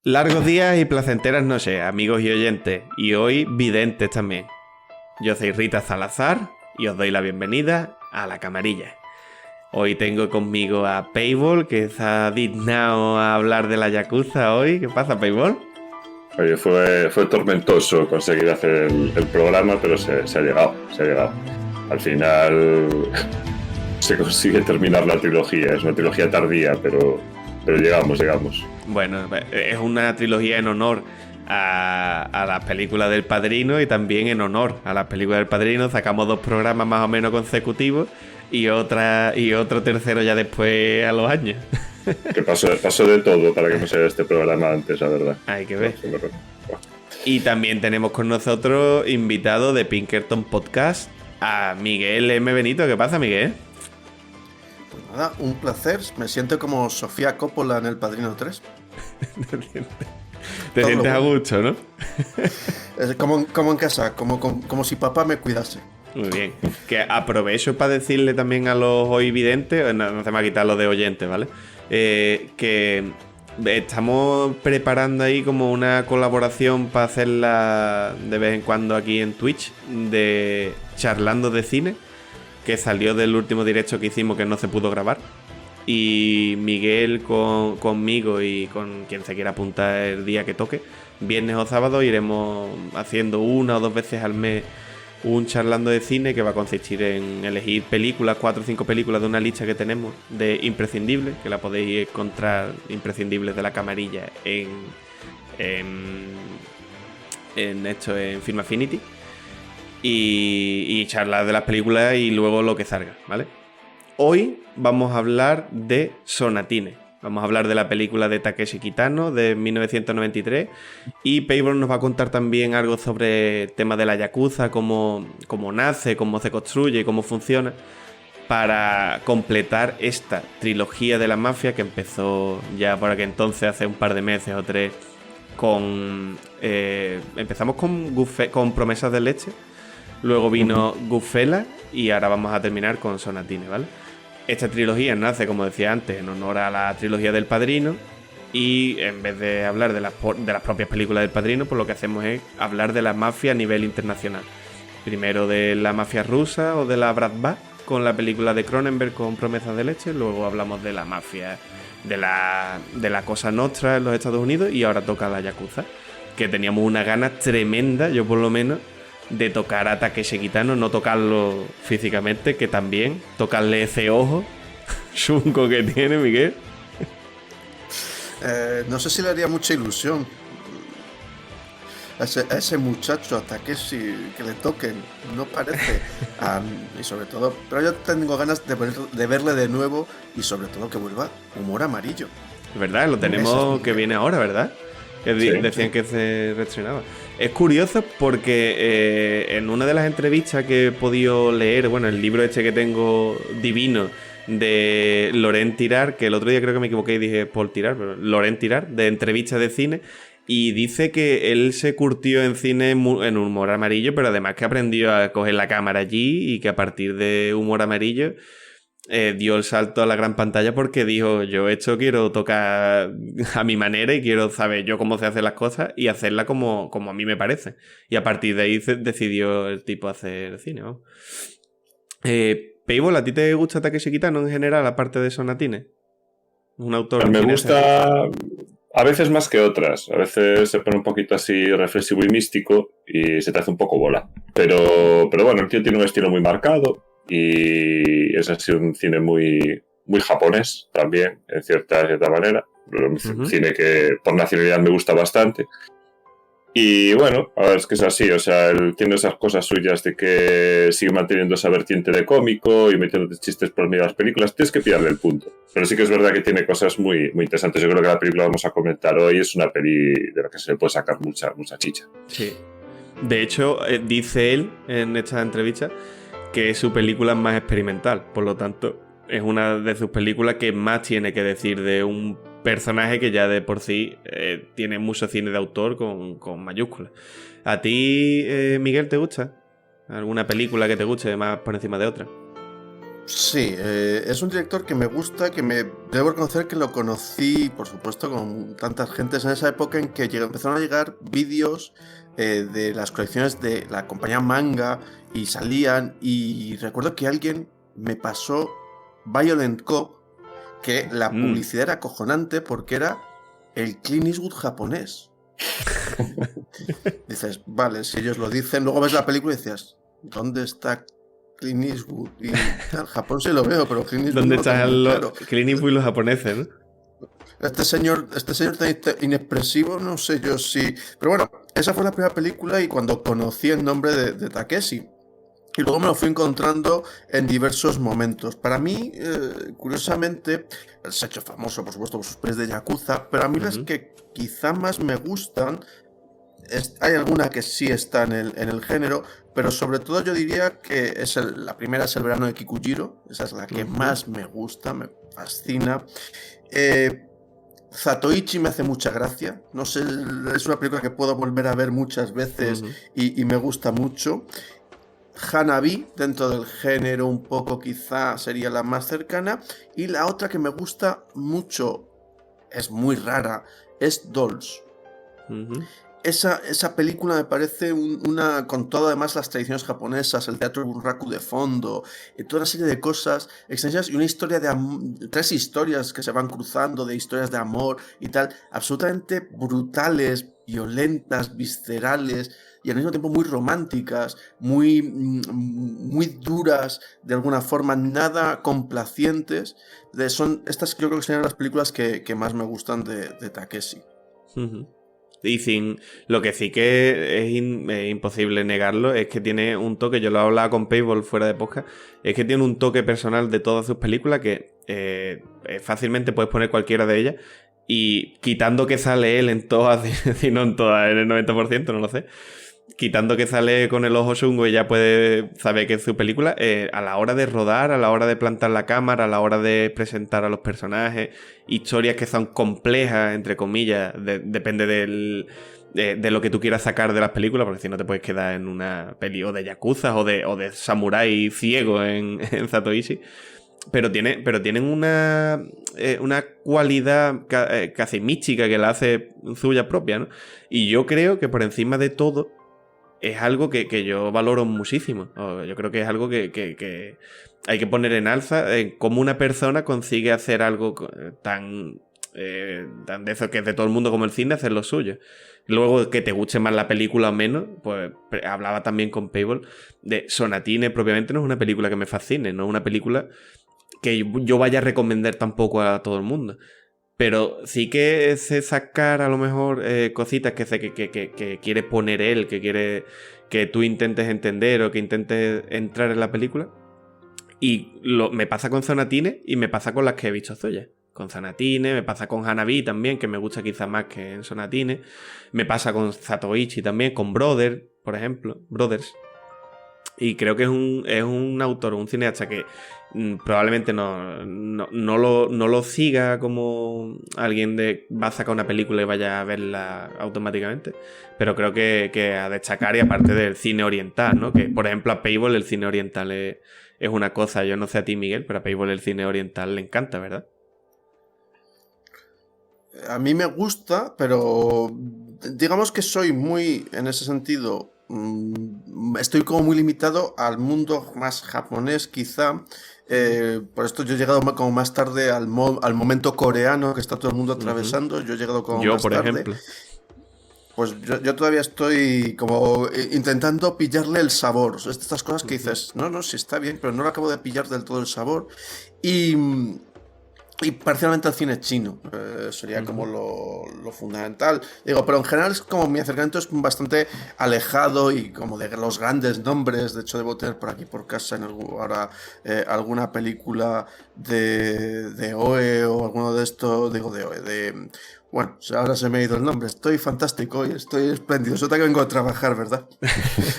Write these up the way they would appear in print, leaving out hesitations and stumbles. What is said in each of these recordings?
Largos días y placenteras noches, amigos y oyentes, y hoy videntes también. Yo soy Rita Salazar y os doy la bienvenida a La Camarilla. Hoy tengo conmigo a Payball, que está dignado a hablar de la Yakuza hoy. ¿Qué pasa, Payball? Oye, fue tormentoso conseguir hacer el programa, pero se ha llegado. Al final se consigue terminar la trilogía. Es una trilogía tardía, pero llegamos. Bueno, es una trilogía en honor a las películas del Padrino y también en honor a las películas del Padrino. Sacamos 2 programas más o menos consecutivos y otro tercero ya después a los años. Que pasó de todo para que no sea este programa antes, la verdad. Hay que ver. Y también tenemos con nosotros invitado de Pinkerton Podcast a Miguel M. Benito. ¿Qué pasa, Miguel? Pues nada, un placer. Me siento como Sofía Coppola en El Padrino 3. Te sientes a gusto, ¿no? Es como en casa, como si papá me cuidase. Muy bien. Que aprovecho para decirle también a los hoy videntes, no se me va a quitar lo de oyentes, ¿vale? Que estamos preparando ahí como una colaboración para hacerla de vez en cuando aquí en Twitch, de charlando de cine, que salió del último directo que hicimos que no se pudo grabar. Y Miguel conmigo y con quien se quiera apuntar el día que toque, viernes o sábado, iremos haciendo 1 o 2 veces al mes un charlando de cine que va a consistir en elegir películas, 4 o 5 películas de una lista que tenemos de imprescindibles, que la podéis encontrar, imprescindibles de La Camarilla, en Film Affinity, y charlar de las películas y luego lo que salga, ¿vale? Hoy vamos a hablar de Sonatine. Vamos a hablar de la película de Takeshi Kitano de 1993 y Payball nos va a contar también algo sobre el tema de la Yakuza, cómo nace, cómo se construye, cómo funciona, para completar esta trilogía de la mafia que empezó ya por aquel entonces, hace un par de meses o 3, empezamos con Promesas de Leche, luego vino Goodfellas y ahora vamos a terminar con Sonatine, ¿vale? Esta trilogía nace, como decía antes, en honor a la trilogía del Padrino, y en vez de hablar de las propias películas del Padrino, pues lo que hacemos es hablar de la mafia a nivel internacional. Primero de la mafia rusa o de la Bratva con la película de Cronenberg con Promesas de Leche, luego hablamos de la mafia de la Cosa Nostra en los Estados Unidos y ahora toca la Yakuza, que teníamos una gana tremenda, yo por lo menos, de tocar a Takeshi Kitano, no tocarlo físicamente, que también tocarle ese ojo chungo que tiene, Miguel. No sé si le haría mucha ilusión a ese muchacho, a Takeshi, que le toquen, no parece. Y sobre todo, pero yo tengo ganas de verle de nuevo y sobre todo que vuelva Humor Amarillo. ¿Verdad? Lo tenemos que viene ahora, ¿verdad? Que decían que se reestrenaba. Es curioso porque en una de las entrevistas que he podido leer, bueno, el libro este que tengo divino de Laurent Tirard, que el otro día creo que me equivoqué y dije Paul Tirard, pero Laurent Tirard, de entrevistas de cine, y dice que él se curtió en cine en Humor Amarillo, pero además que aprendió a coger la cámara allí y que a partir de Humor Amarillo dio el salto a la gran pantalla porque dijo, yo esto quiero tocar a mi manera y quiero saber yo cómo se hacen las cosas y hacerla como a mí me parece. Y a partir de ahí decidió el tipo hacer cine, ¿no? Payball, ¿a ti te gusta Takeshi Kitano en general, aparte de Sonatine? Un autor... Me gusta a veces más que otras. A veces se pone un poquito así reflexivo y místico y se te hace un poco bola. Pero bueno, el tío tiene un estilo muy marcado. Y es así un cine muy, muy japonés también, en cierta manera. Un cine que por nacionalidad me gusta bastante. Y bueno, a ver, es que es así, o sea, él tiene esas cosas suyas de que sigue manteniendo esa vertiente de cómico y metiéndote chistes por medio de las películas. Tienes que pillarle el punto. Pero sí que es verdad que tiene cosas muy, muy interesantes. Yo creo que la película que vamos a comentar hoy es una peli de la que se le puede sacar mucha chicha. Sí. De hecho, dice él en esta entrevista que es su película más experimental, por lo tanto es una de sus películas que más tiene que decir de un personaje que ya de por sí tiene mucho cine de autor con mayúsculas. ¿A ti, Miguel, te gusta? ¿Alguna película que te guste más por encima de otra? Sí, es un director que me gusta, debo reconocer que lo conocí, por supuesto, con tantas gentes en esa época en que empezaron a llegar vídeos de las colecciones de la compañía Manga y salían, y recuerdo que alguien me pasó Violent Cop, que la publicidad era acojonante porque era el Clint Eastwood japonés. Dices, vale, si ellos lo dicen, luego ves la película y dices, ¿dónde está Clint Eastwood? Y en Japón sí lo veo, pero Clint Eastwood ¿Dónde no están claro. Clint Eastwood y los japoneses, no? Este señor tan inexpresivo, no sé yo si... Pero bueno, esa fue la primera película y cuando conocí el nombre de Takeshi. Y luego me lo fui encontrando en diversos momentos. Para mí, curiosamente, se ha hecho famoso, por supuesto, por sus pelis de Yakuza, pero a mí las que quizá más me gustan, hay alguna que sí está en el género, pero sobre todo yo diría que la primera es El verano de Kikujiro, esa es la que más me gusta, me fascina. Zatoichi me hace mucha gracia, no sé, es una película que puedo volver a ver muchas veces y me gusta mucho. Hanabi, dentro del género un poco quizá sería la más cercana, y la otra que me gusta mucho, es muy rara, es Dolls. Esa película me parece con todo además las tradiciones japonesas, el teatro bunraku de fondo, toda una serie de cosas extensas y una historia de 3 historias que se van cruzando, de historias de amor y tal, absolutamente brutales, violentas, viscerales y al mismo tiempo muy románticas, muy duras de alguna forma, nada complacientes. Estas creo que serían las películas que más me gustan de Takeshi. Y lo que sí que es imposible negarlo es que tiene un toque, yo lo he hablado con Payball fuera de podcast, es que tiene un toque personal de todas sus películas que fácilmente puedes poner cualquiera de ellas y quitando que sale él en todas, si no en todas, en el 90%, no lo sé, quitando que sale con el ojo chungo y ya puede saber que es su película, a la hora de rodar, a la hora de plantar la cámara, a la hora de presentar a los personajes, historias que son complejas, entre comillas, depende de lo que tú quieras sacar de las películas, porque si no te puedes quedar en una peli o de yakuza o de samurái ciego en Zatoichi. Pero tienen una cualidad casi mística que la hace suya propia, ¿no? Y yo creo que por encima de todo es algo que yo valoro muchísimo. Yo creo que es algo que hay que poner en alza, cómo una persona consigue hacer algo tan de eso que es de todo el mundo como el cine, hacer lo suyo. Luego, que te guste más la película o menos, pues hablaba también con Payball de Sonatine, propiamente no es una película que me fascine, no es una película que yo vaya a recomendar tampoco a todo el mundo. Pero sí que sé sacar a lo mejor cositas que sé que quiere poner él, que quiere que tú intentes entender o que intentes entrar en la película. Y me pasa con Sonatine y me pasa con las que he visto suyas. Con Sonatine, me pasa con Hanabi también, que me gusta quizás más que en Sonatine. Me pasa con Zatoichi también, con Brothers. Y creo que es un autor, un cineasta que probablemente no lo siga como alguien va a sacar una película y vaya a verla automáticamente, pero creo que a destacar, y aparte del cine oriental, ¿no? Que por ejemplo a Payball el cine oriental es una cosa, yo no sé a ti, Miguel, pero a Payball el cine oriental le encanta, ¿verdad? A mí me gusta, pero digamos que soy muy, en ese sentido, estoy como muy limitado al mundo más japonés quizá. Por esto yo he llegado como más tarde al momento coreano que está todo el mundo atravesando. Yo he llegado como más por tarde. Ejemplo. Pues yo todavía estoy como intentando pillarle el sabor. Estas cosas que dices, no, sí está bien, pero no le acabo de pillar del todo el sabor. Y parcialmente al cine chino, sería como lo fundamental. Digo, pero en general es como mi acercamiento es bastante alejado y como de los grandes nombres. De hecho, debo tener por aquí por casa ahora alguna película de Oe o alguno de estos, digo de Oe, bueno, ahora se me ha ido el nombre. Estoy fantástico hoy, estoy espléndido. Eso que vengo a trabajar, ¿verdad?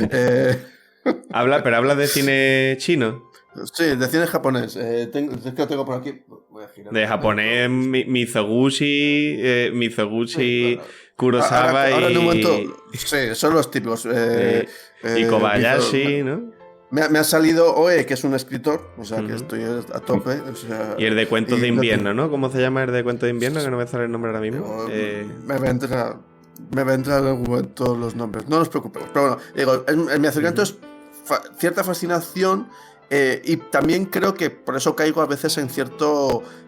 Pero habla de cine chino. Sí, de cine japonés. Lo tengo por aquí. Voy a girar. De japonés, Mizoguchi, Sí, claro. Kurosawa ahora en un momento, sí, son los típicos. y Kobayashi, ¿no? Me ha salido Oe, que es un escritor, o sea que estoy a tope. O sea, y el de Cuentos de Invierno, ¿no? ¿Cómo se llama el de Cuentos de Invierno? Que no me sale el nombre ahora mismo. Me vendrá en algún momento los nombres. No os preocupéis. Pero bueno, digo, en mi acercamiento es cierta fascinación. Y también creo que por eso caigo a veces en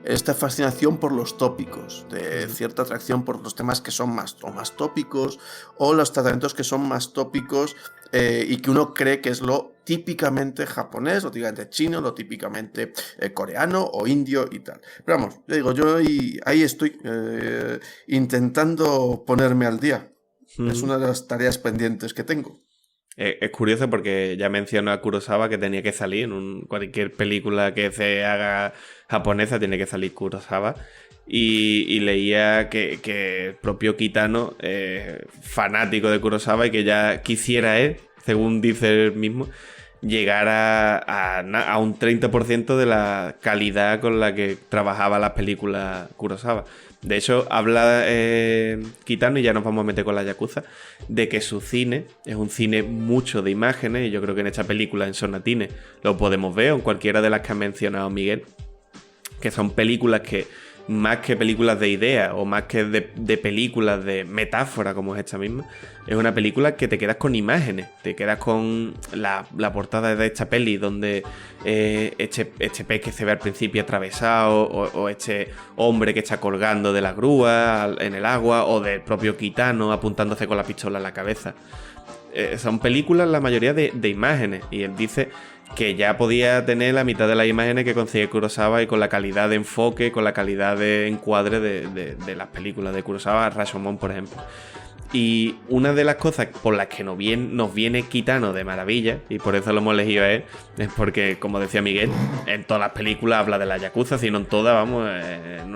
esta fascinación por los tópicos, de cierta atracción por los temas que son más tópicos, o los tratamientos que son más tópicos, y que uno cree que es lo típicamente japonés, lo típicamente chino, lo típicamente coreano o indio y tal. Pero vamos, yo ahí estoy intentando ponerme al día. Es una de las tareas pendientes que tengo. Es curioso porque ya mencionó a Kurosawa que tenía que salir en cualquier película que se haga japonesa, tiene que salir Kurosawa. Y leía que el propio Kitano, fanático de Kurosawa, y que ya quisiera él, según dice él mismo, llegar a un 30% de la calidad con la que trabajaba las películas Kurosawa. De hecho, habla Kitano, y ya nos vamos a meter con la Yakuza, de que su cine es un cine mucho de imágenes, y yo creo que en esta película, en Sonatine, lo podemos ver, o en cualquiera de las que ha mencionado Miguel, que son películas que, más que películas de ideas, o más que de películas de metáfora, como es esta misma, es una película que te quedas con imágenes, te quedas con la portada de esta peli, donde este pez que se ve al principio atravesado, o este hombre que está colgando de la grúa en el agua, o del propio Kitano apuntándose con la pistola en la cabeza. Son películas, la mayoría, de imágenes, y él dice que ya podía tener la mitad de las imágenes que consigue Kurosawa, y con la calidad de enfoque, con la calidad de encuadre de las películas de Kurosawa, Rashomon, por ejemplo. Y una de las cosas por las que nos viene Kitano de maravilla, y por eso lo hemos elegido a él, es porque, como decía Miguel, en todas las películas habla de la Yakuza, si no en todas, vamos, en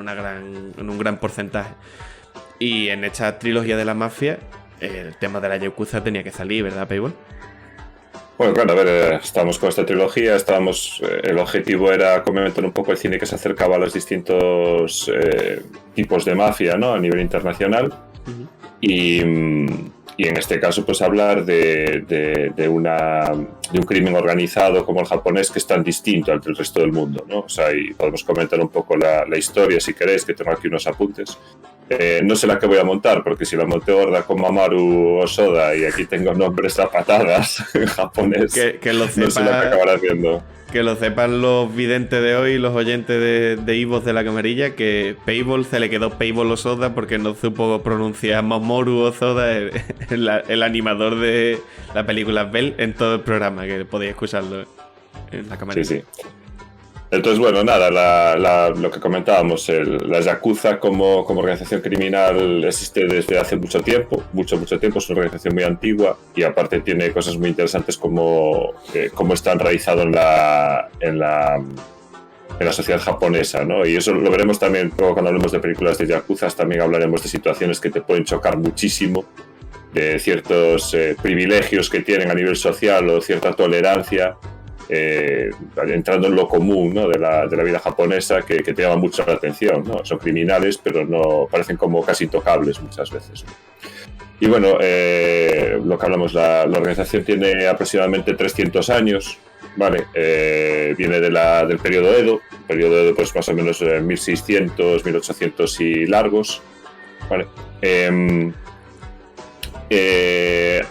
un gran porcentaje. Y en esta trilogía de la mafia, el tema de la Yakuza tenía que salir, ¿verdad, Payball? Bueno, claro, a ver, estábamos con esta trilogía, el objetivo era comentar un poco el cine que se acercaba a los distintos tipos de mafia, ¿no? A nivel internacional. Uh-huh. Y en este caso, pues hablar de un crimen organizado como el japonés, que es tan distinto al del resto del mundo, ¿no? O sea, y podemos comentar un poco la historia, si queréis, que tengo aquí unos apuntes. No sé la que voy a montar, porque si la monté gorda con Mamoru Osoda, y aquí tengo nombres a patadas en japonés, que lo sepa, no sé lo que acabará haciendo. Que lo sepan los videntes de hoy, los oyentes de Ivos de la Camarilla, que Payball se le quedó Payball Osoda porque no supo pronunciar Mamoru Osoda, el animador de la película Bell, en todo el programa, que podéis escucharlo en la Camarilla. Sí. Entonces, bueno, nada, lo que comentábamos, la Yakuza como organización criminal existe desde hace mucho tiempo, es una organización muy antigua, y aparte tiene cosas muy interesantes como está enraizado en la sociedad japonesa, ¿no? Y eso lo veremos también luego cuando hablemos de películas de Yakuzas. También hablaremos de situaciones que te pueden chocar muchísimo, de ciertos privilegios que tienen a nivel social, o cierta tolerancia, entrando en lo común, ¿no? de la vida japonesa, que te llama mucho la atención, ¿no? Son criminales, pero no parecen como casi intocables muchas veces, ¿no? Y bueno, lo que hablamos, la organización tiene aproximadamente 300 años, ¿vale? Viene del periodo Edo, pues más o menos 1600, 1800 y largos, ¿vale?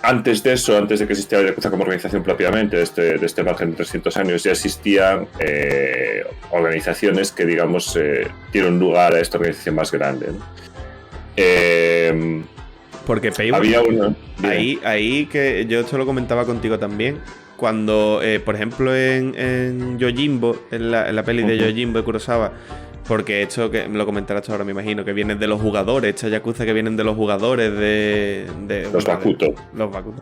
Antes de eso, antes de que existiera la Yakuza como organización propiamente, de este margen de 300 años, ya existían organizaciones que, digamos, dieron lugar a esta organización más grande, ¿no? Porque Payball, había una... ahí que yo esto lo comentaba contigo también, cuando, por ejemplo, en Yojimbo, en la peli de Yojimbo de Kurosawa, porque esto que me lo comentarás ahora, me imagino, que vienen de los jugadores, esta Yakuza que vienen de los jugadores de los Bakuto. Los Bakuto.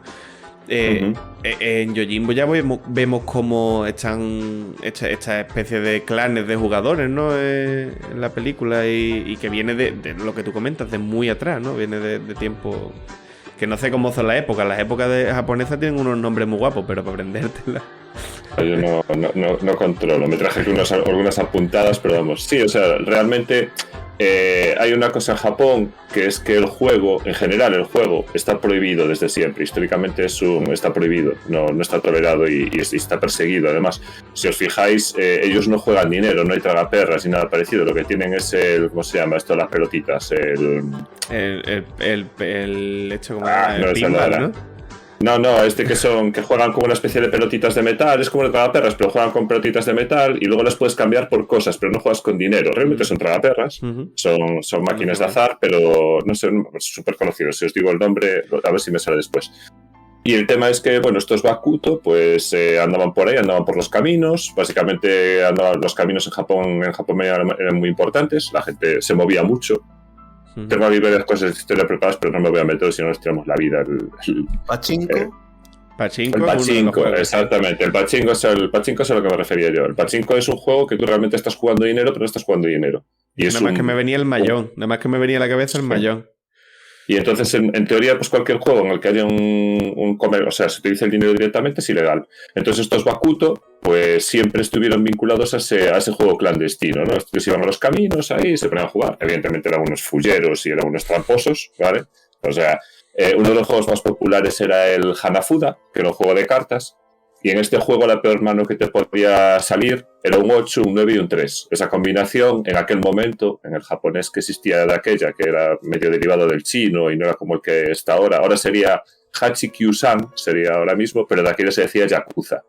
En Yojimbo ya vemos cómo están esta especie de clanes de jugadores, ¿no? En la película, y que viene de lo que tú comentas, de muy atrás, ¿no? Viene de tiempo... Que no sé cómo son las épocas de japonesas tienen unos nombres muy guapos, pero para aprendértelas... Yo no controlo, me traje algunas apuntadas, pero vamos, sí, o sea, realmente Hay una cosa en Japón que es que el juego, en general el juego, está prohibido desde siempre. Históricamente está prohibido, no está tolerado y está perseguido. Además, si os fijáis, ellos no juegan dinero, no hay tragaperras ni nada parecido. Lo que tienen es ¿cómo se llama esto? Las pelotitas. El hecho como el pinball, ¿no? No, que juegan como una especie de pelotitas de metal, es como el tragaperras, pero juegan con pelotitas de metal y luego las puedes cambiar por cosas, pero no juegas con dinero. Realmente son tragaperras, son máquinas de azar, pero no sé, súper conocidos. Si os digo el nombre, a ver si me sale después. Y el tema es que, bueno, estos Bakuto, pues andaban por ahí, andaban por los caminos. Básicamente, los caminos en Japón eran muy importantes, la gente se movía mucho. Tengo aquí varias cosas de historia preparadas, pero no me voy a meter, si no nos tiramos la vida. Pachinko. El pachinko, exactamente. El pachinko es a lo que me refería yo. El pachinko es un juego que tú realmente estás jugando dinero, pero no estás jugando dinero. Y nada más que me venía el mayón. Nada más que me venía a la cabeza el mayón. Y entonces, en teoría, pues cualquier juego en el que haya un comer, o sea, se utiliza el dinero directamente es ilegal. Entonces estos Bakuto, pues siempre estuvieron vinculados a ese juego clandestino, ¿no? Estos iban a los caminos ahí y se ponían a jugar. Evidentemente eran unos fulleros y eran unos tramposos, ¿vale? O sea, uno de los juegos más populares era el Hanafuda, que era un juego de cartas. Y en este juego la peor mano que te podía salir era un 8, un 9 y un 3. Esa combinación, en aquel momento, en el japonés que existía de aquella, que era medio derivado del chino y no era como el que está ahora. Ahora sería Hachi-Kyu-san, sería ahora mismo, pero de aquella se decía Yakuza.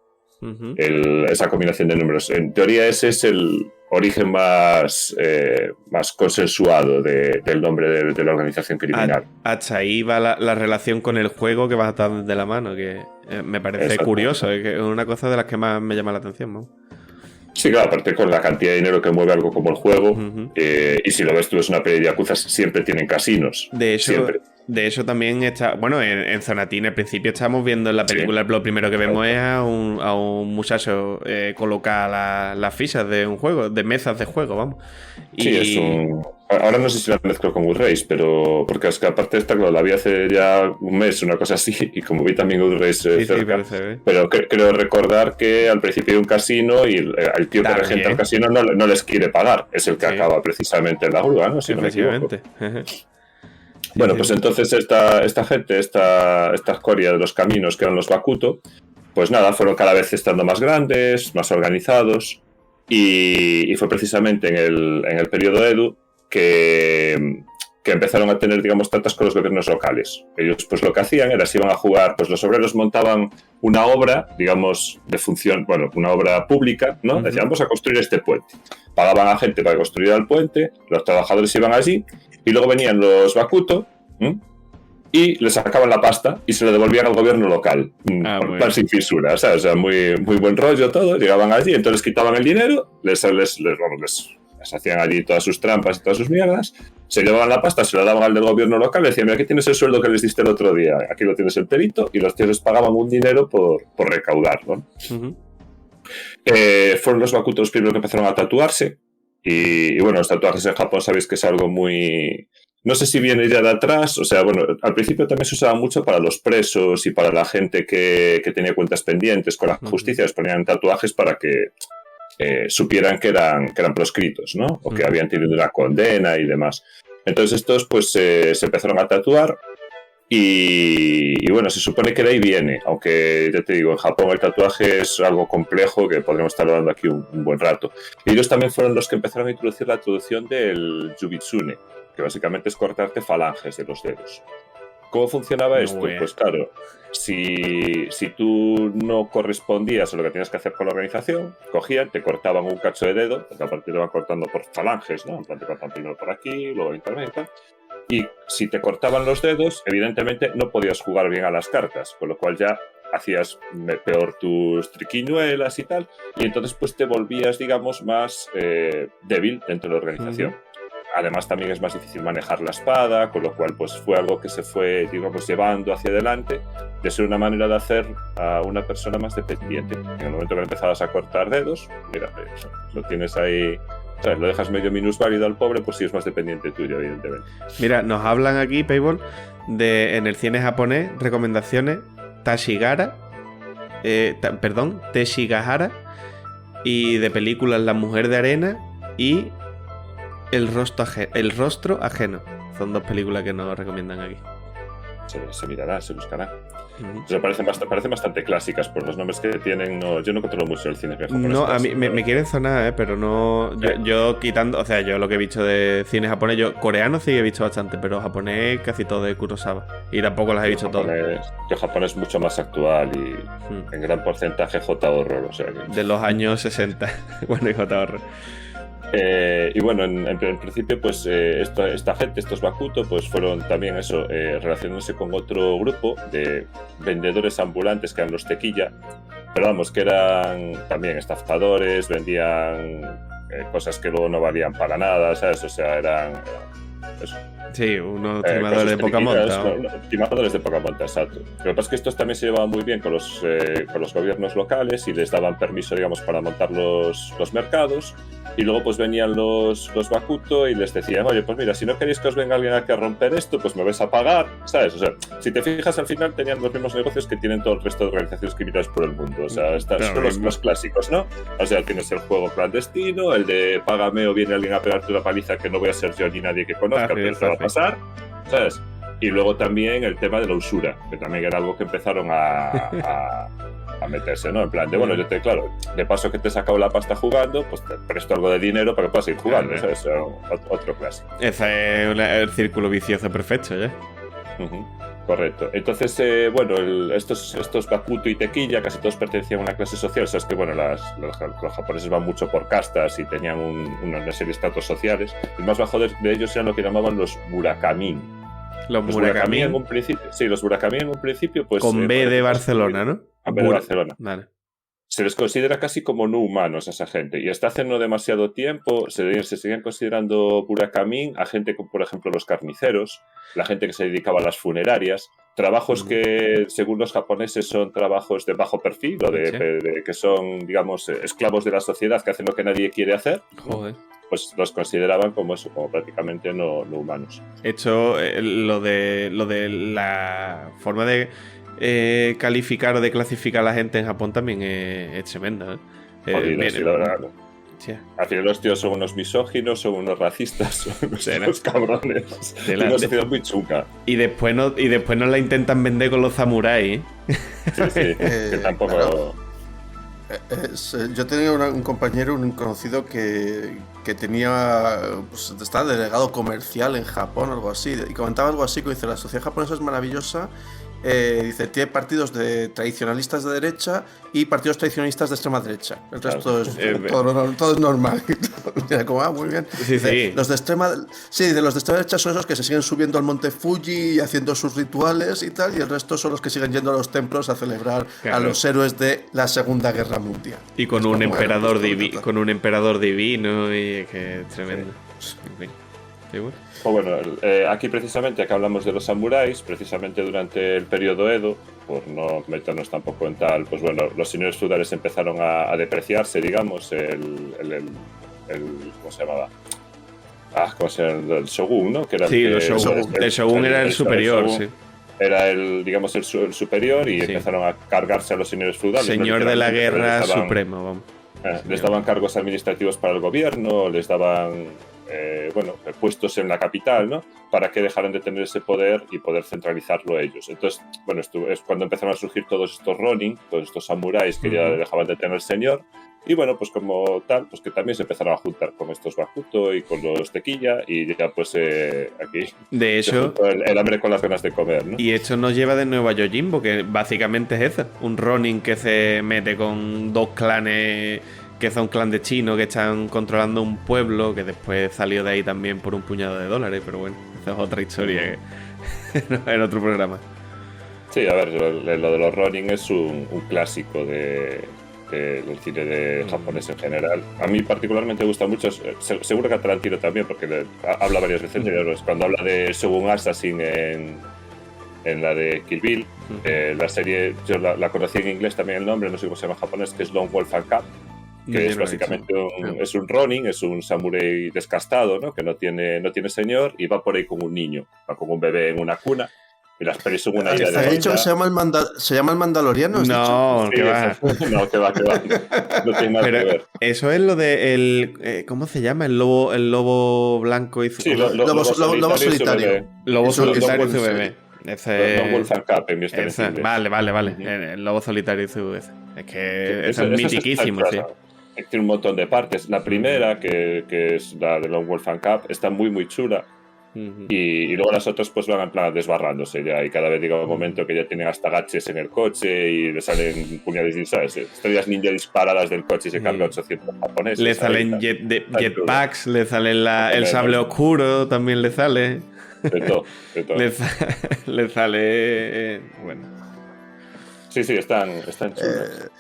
Esa combinación de números. En teoría ese es el origen más consensuado del nombre de la organización criminal. Hasta ahí va la relación con el juego que va a estar de la mano, que me parece curioso, que es una cosa de las que más me llama la atención, ¿no? Sí, claro, aparte con la cantidad de dinero que mueve algo como el juego, y si lo ves tú es una peli de Yakuza, siempre tienen casinos. De hecho también está... Bueno, en Zonatín al principio estamos viendo en la película, lo primero que vemos es a un muchacho colocar las fichas de un juego, de mesas de juego, vamos. Sí, ahora no sé si la mezclo con Good Race, pero... Porque es que aparte esta, claro, la vi hace ya un mes, una cosa así, y como vi también Good Race cerca, pero creo recordar que al principio hay un casino y el tío que regenta el casino no les quiere pagar. Es el que acaba precisamente en la grúa, ¿no? Si efectivamente. No me equivoco. Bueno, pues entonces esta gente, esta escoria de los caminos que eran los Bakuto, pues nada, fueron cada vez estando más grandes, más organizados, y fue precisamente en el periodo Edo que empezaron a tener, digamos, tratos con los gobiernos locales. Ellos, pues lo que hacían era, si iban a jugar, pues los obreros montaban una obra, digamos, de función, bueno, una obra pública, ¿no? Decían, vamos a construir este puente. Pagaban a gente para construir el puente, los trabajadores iban allí, y luego venían los Bakuto, y les sacaban la pasta y se la devolvían al gobierno local. Plan sin fisuras, ¿sabes? O sea, muy, muy buen rollo todo. Llegaban allí, entonces quitaban el dinero, les hacían allí todas sus trampas y todas sus mierdas, se llevaban la pasta, se la daban al del gobierno local, le decían, mira, aquí tienes el sueldo que les diste el otro día, aquí lo tienes el perito, y los tíos les pagaban un dinero por recaudar, ¿no? Fueron los Bakuto los primeros que empezaron a tatuarse, y bueno, los tatuajes en Japón sabéis que es algo muy... No sé si viene ya de atrás, o sea, bueno, al principio también se usaba mucho para los presos y para la gente que tenía cuentas pendientes con la justicia, les ponían tatuajes para que supieran que eran proscritos, ¿no? O que habían tenido una condena y demás. Entonces estos pues se empezaron a tatuar y bueno, se supone que de ahí viene, aunque ya te digo, en Japón el tatuaje es algo complejo que podríamos estar hablando aquí un buen rato. Y ellos también fueron los que empezaron a introducir la traducción del Yubitsune, que básicamente es cortarte falanges de los dedos. ¿Cómo funcionaba esto? Pues claro, si tú no correspondías a lo que tenías que hacer con la organización, cogían, te cortaban un cacho de dedo, porque aparte te van cortando por falanges, ¿no? En plan, te cortan primero por aquí, luego intermedia. Y si te cortaban los dedos, evidentemente no podías jugar bien a las cartas, con lo cual ya hacías peor tus triquiñuelas y tal, y entonces pues te volvías, digamos, más débil dentro de la organización. Además también es más difícil manejar la espada, con lo cual pues fue algo que se fue, digamos, llevando hacia adelante, de ser una manera de hacer a una persona más dependiente. En el momento que empezabas a cortar dedos, mira, lo tienes ahí, ¿sabes? Lo dejas medio minusválido al pobre, pues sí es más dependiente tuyo, evidentemente. Mira, nos hablan aquí, Payball, en el cine japonés, recomendaciones, Tashigahara, Teshigahara, y de películas La Mujer de Arena y El rostro ajeno. Son 2 películas que nos recomiendan aquí. Se mirará, se buscará. Se parecen bastante clásicas por los nombres que tienen. No, yo no controlo mucho el cine japonés. No, a mí me quieren sonar, pero no. Yo quitando. O sea, yo lo que he visto de cine japonés, coreano sí he visto bastante, pero japonés casi todo de Kurosawa. Y tampoco las he visto todas. Yo japonés mucho más actual y en gran porcentaje J-horror. O sea que... De los años 60. Bueno, y J-horror. Y bueno, en principio, pues esta gente, estos Bakuto, pues fueron también eso, relacionándose con otro grupo de vendedores ambulantes que eran los tequilla, pero vamos, que eran también estafadores, vendían cosas que luego no valían para nada, ¿sabes? O sea, eran eso. Sí, unos timadores de poca monta. Timadores de poca monta, exacto. Lo que pasa es que estos también se llevaban muy bien con los gobiernos locales y les daban permiso, digamos, para montar los mercados. Y luego pues venían los Bakuto y les decían, oye, pues mira, si no queréis que os venga alguien aquí a romper esto, pues me vais a pagar, ¿sabes? O sea, si te fijas, al final tenían los mismos negocios que tienen todo el resto de organizaciones criminales por el mundo. O sea, son los clásicos, ¿no? O sea, tienes el juego clandestino, el de págame o viene alguien a pegarte una paliza que no voy a ser yo ni nadie que conozca, pero eso va a pasar, ¿sabes? Y luego también el tema de la usura, que también era algo que empezaron a meterse, ¿no? En plan de, bueno, yo claro, de paso que te he sacado la pasta jugando, pues te presto algo de dinero para que puedas ir jugando, ¿sabes? Eso es otro clásico. Ese es el círculo vicioso perfecto, ¿ya? Correcto. Entonces, bueno, estos Bakuto y Tequilla casi todos pertenecían a una clase social. Sabes que, bueno, los japoneses van mucho por castas y tenían una serie de estratos sociales. El más bajo de ellos eran lo que llamaban los Burakamin. Los Burakamin en un principio. Sí, los Burakamin en un principio, pues. Con B de Barcelona, ¿no? Con B de Barcelona. Vale. Se les considera casi como no humanos a esa gente. Y hasta hace no demasiado tiempo se seguían considerando Burakamin a gente como, por ejemplo, los carniceros, la gente que se dedicaba a las funerarias, trabajos que, según los japoneses, son trabajos de bajo perfil o de que son, digamos, esclavos de la sociedad que hacen lo que nadie quiere hacer. Joder. Pues los consideraban como eso, como prácticamente no humanos. Hecho, lo de la forma de calificar o de clasificar a la gente en Japón también es tremenda, ¿eh? Joder, sí, la verdad, ¿no? Sí. Al final los tíos son unos misóginos, son unos racistas, son unos cabrones. Es una sociedad muy chunga. Y después nos la intentan vender con los samuráis, ¿eh? Sí, que tampoco... Yo tenía un compañero, un conocido que tenía, pues, estaba delegado comercial en Japón o algo así, y comentaba algo así, que dice, la sociedad japonesa es maravillosa, dice, tiene partidos tradicionalistas de derecha y partidos tradicionalistas de extrema derecha. El resto es todo es normal. Como, muy bien. Dice, los de extrema derecha son esos que se siguen subiendo al monte Fuji y haciendo sus rituales y tal, y el resto son los que siguen yendo a los templos a celebrar a los héroes de la Segunda Guerra Mundial. Y con un emperador divino y que es tremendo. Sí. Pues bueno, aquí precisamente, acá hablamos de los samuráis, precisamente durante el periodo Edo, por no meternos tampoco en tal, pues bueno, los señores feudales empezaron a depreciarse, digamos, ¿cómo se llamaba? ¿Cómo se llama? El shogun, ¿no? Que era el shogun era el superior, sí. Era el superior y empezaron a cargarse a los señores feudales. Señor de la guerra supremo, vamos. Les daban cargos administrativos para el gobierno, les daban... puestos en la capital, ¿no? Para que dejaran de tener ese poder y poder centralizarlo ellos. Entonces, bueno, esto es cuando empezaron a surgir todos estos ronin, todos estos samuráis que ya dejaban de tener señor. Y bueno, pues como tal, pues que también se empezaron a juntar con estos Bakuto y con los Tequilla y ya pues aquí... De hecho... El hambre con las ganas de comer, ¿no? Y esto nos lleva de nuevo a Yojimbo, que básicamente es eso. Un ronin que se mete con 2 clanes... que son clandestinos que están controlando un pueblo que después salió de ahí también por un puñado de dólares, pero bueno, esa es otra historia en otro programa. Sí, a ver, lo de los Ronin es un clásico del cine japonés en general. A mí particularmente me gusta mucho, seguro que a Tarantino también, porque habla varias veces de cuando habla de Shogun Assassin en la de Kill Bill, la serie, yo la conocí en inglés también el nombre, no sé cómo se llama en japonés, que es Lone Wolf and Cub, que es básicamente es un ronin, es un samurái descastado, ¿no? Que no tiene señor y va por ahí con un niño, va con un bebé en una cuna. Y las pelis son una idea ¿Te ha de dicho que se llama el Mandaloriano? ¿Has dicho? No, que va. No, que va. No tiene nada que Pero ver. eso es lo de ¿cómo se llama? El lobo blanco y su Sí, Lobo solitario. lobo Eso- solitario y eso- su bebé. Ese No Wolf and Cup en mi experiencia ese- inglés. vale. Ujú. El lobo solitario y su ese. Es que Eso es es mitiquísimo, sí. Tiene un montón de partes. La primera, que es la de Lone Wolf and Cup, está muy, muy chula. Ujú. Y luego las otras pues van en plan desbarrándose ya. Y cada vez llega un momento que ya tienen hasta gaches en el coche y le salen puñales, ¿sabes? Estrellas ninja disparadas del coche y se cargan 800 japoneses. Le salen ahí, jetpacks, le sale el sable oscuro, también le sale. De todo. Le sale. Bueno. Sí, están chulas.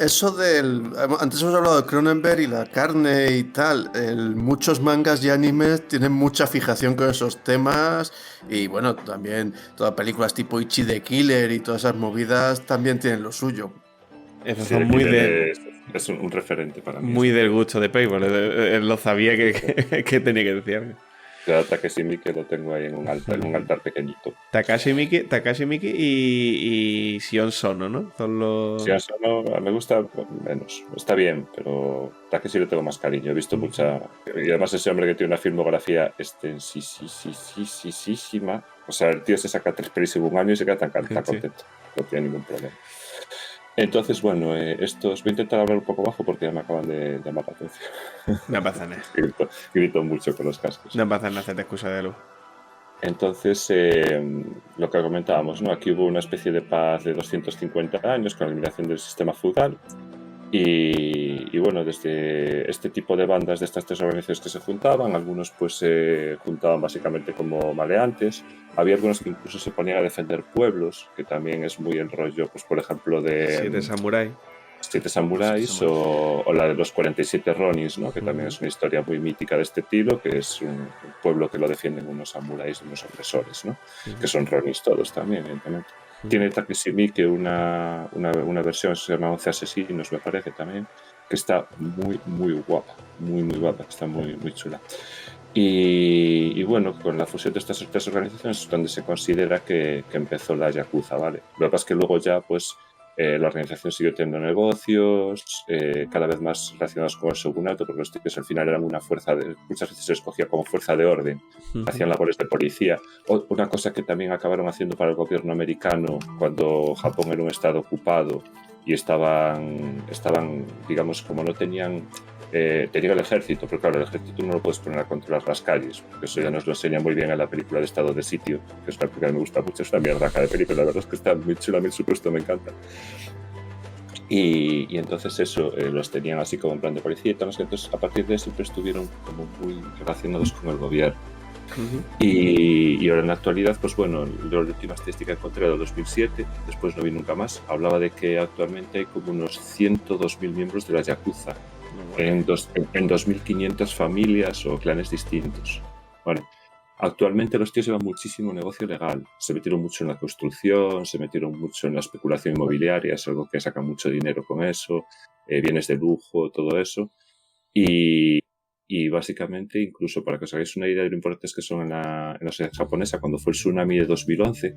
Eso del... Antes hemos hablado de Cronenberg y la carne y tal. Muchos mangas y animes tienen mucha fijación con esos temas. Y bueno, también todas películas tipo Ichi the Killer y todas esas movidas también tienen lo suyo. Esos Sí, son muy de. Es un referente para mí. Muy del gusto de Payball. Lo sabía que tenía que decir. Yo a Takashi Miike lo tengo ahí en un altar pequeñito. Takashi Miike y Sion Sono, ¿no? Son los... Si eso no, me gusta menos. Está bien, pero Takashi le tengo más cariño. He visto mucha... Y además ese hombre que tiene una filmografía extensísima. O sea, el tío se saca 3 pelis en un año y se queda tan contento. No tiene ningún problema. Entonces, bueno, estos voy a intentar hablar un poco bajo porque ya me acaban de llamar la atención. No pasa nada. Grito mucho con los cascos. No pasa nada, hacerte excusa de luz. Entonces, lo que comentábamos, ¿no? Aquí hubo una especie de paz de 250 años con la eliminación del sistema feudal. Y bueno, desde este tipo de bandas de estas 3 organizaciones que se juntaban, algunos pues se juntaban básicamente como maleantes, había algunos que incluso se ponían a defender pueblos, que también es muy el rollo, pues por ejemplo de 7 samuráis o la de los 47 Ronins, ¿no? Que también es una historia muy mítica de este estilo, que es un pueblo que lo defienden unos samuráis, unos opresores, ¿no? Que son Ronins todos también, evidentemente. Tiene Takashi Miike una versión que se llama 11 Asesinos, me parece también, que está muy guapa, muy guapa, está muy chula. Y bueno, con la fusión de estas 3 organizaciones es donde se considera que empezó la Yakuza, ¿vale? Lo que pasa es que luego ya, pues, la organización siguió teniendo negocios, cada vez más relacionados con el shogunato, porque los tíos al final eran una fuerza muchas veces se escogía como fuerza de orden, hacían labores de policía. Una cosa que también acabaron haciendo para el gobierno americano cuando Japón era un estado ocupado y estaban digamos, como no tenían el ejército, pero claro, el ejército no lo puedes poner a controlar las calles, porque eso ya nos lo enseña muy bien en la película de Estado de Sitio, que es una película que me gusta mucho, es una mierda de película, la verdad es que está muy chula, muy supuesto, me encanta. Y entonces eso, los tenían así como en plan de policía y tal, entonces a partir de eso siempre estuvieron como muy relacionados con el gobierno. Y ahora en la actualidad, pues bueno, la última estadística que encontré era de 2007, después no vi nunca más, hablaba de que actualmente hay como unos 102.000 miembros de la Yakuza, en 2.500 familias o clanes distintos. Bueno, actualmente los tíos llevan muchísimo negocio legal, se metieron mucho en la construcción, se metieron mucho en la especulación inmobiliaria, es algo que sacan mucho dinero con eso, bienes de lujo, todo eso, y básicamente, incluso para que os hagáis una idea de lo importantes que son en la sociedad japonesa, cuando fue el tsunami de 2011,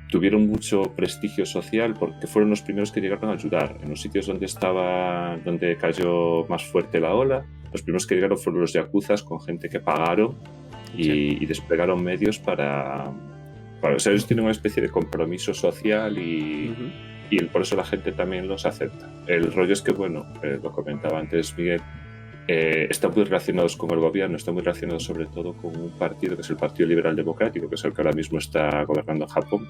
tuvieron mucho prestigio social porque fueron los primeros que llegaron a ayudar. En los sitios donde cayó más fuerte la ola, los primeros que llegaron fueron los yakuzas con gente que pagaron y desplegaron medios para o sea, ellos tienen una especie de compromiso social y por eso la gente también los acepta. El rollo es que, bueno, lo comentaba antes Miguel, están muy relacionados con el gobierno, están muy relacionados sobre todo con un partido que es el Partido Liberal Democrático, que es el que ahora mismo está gobernando Japón.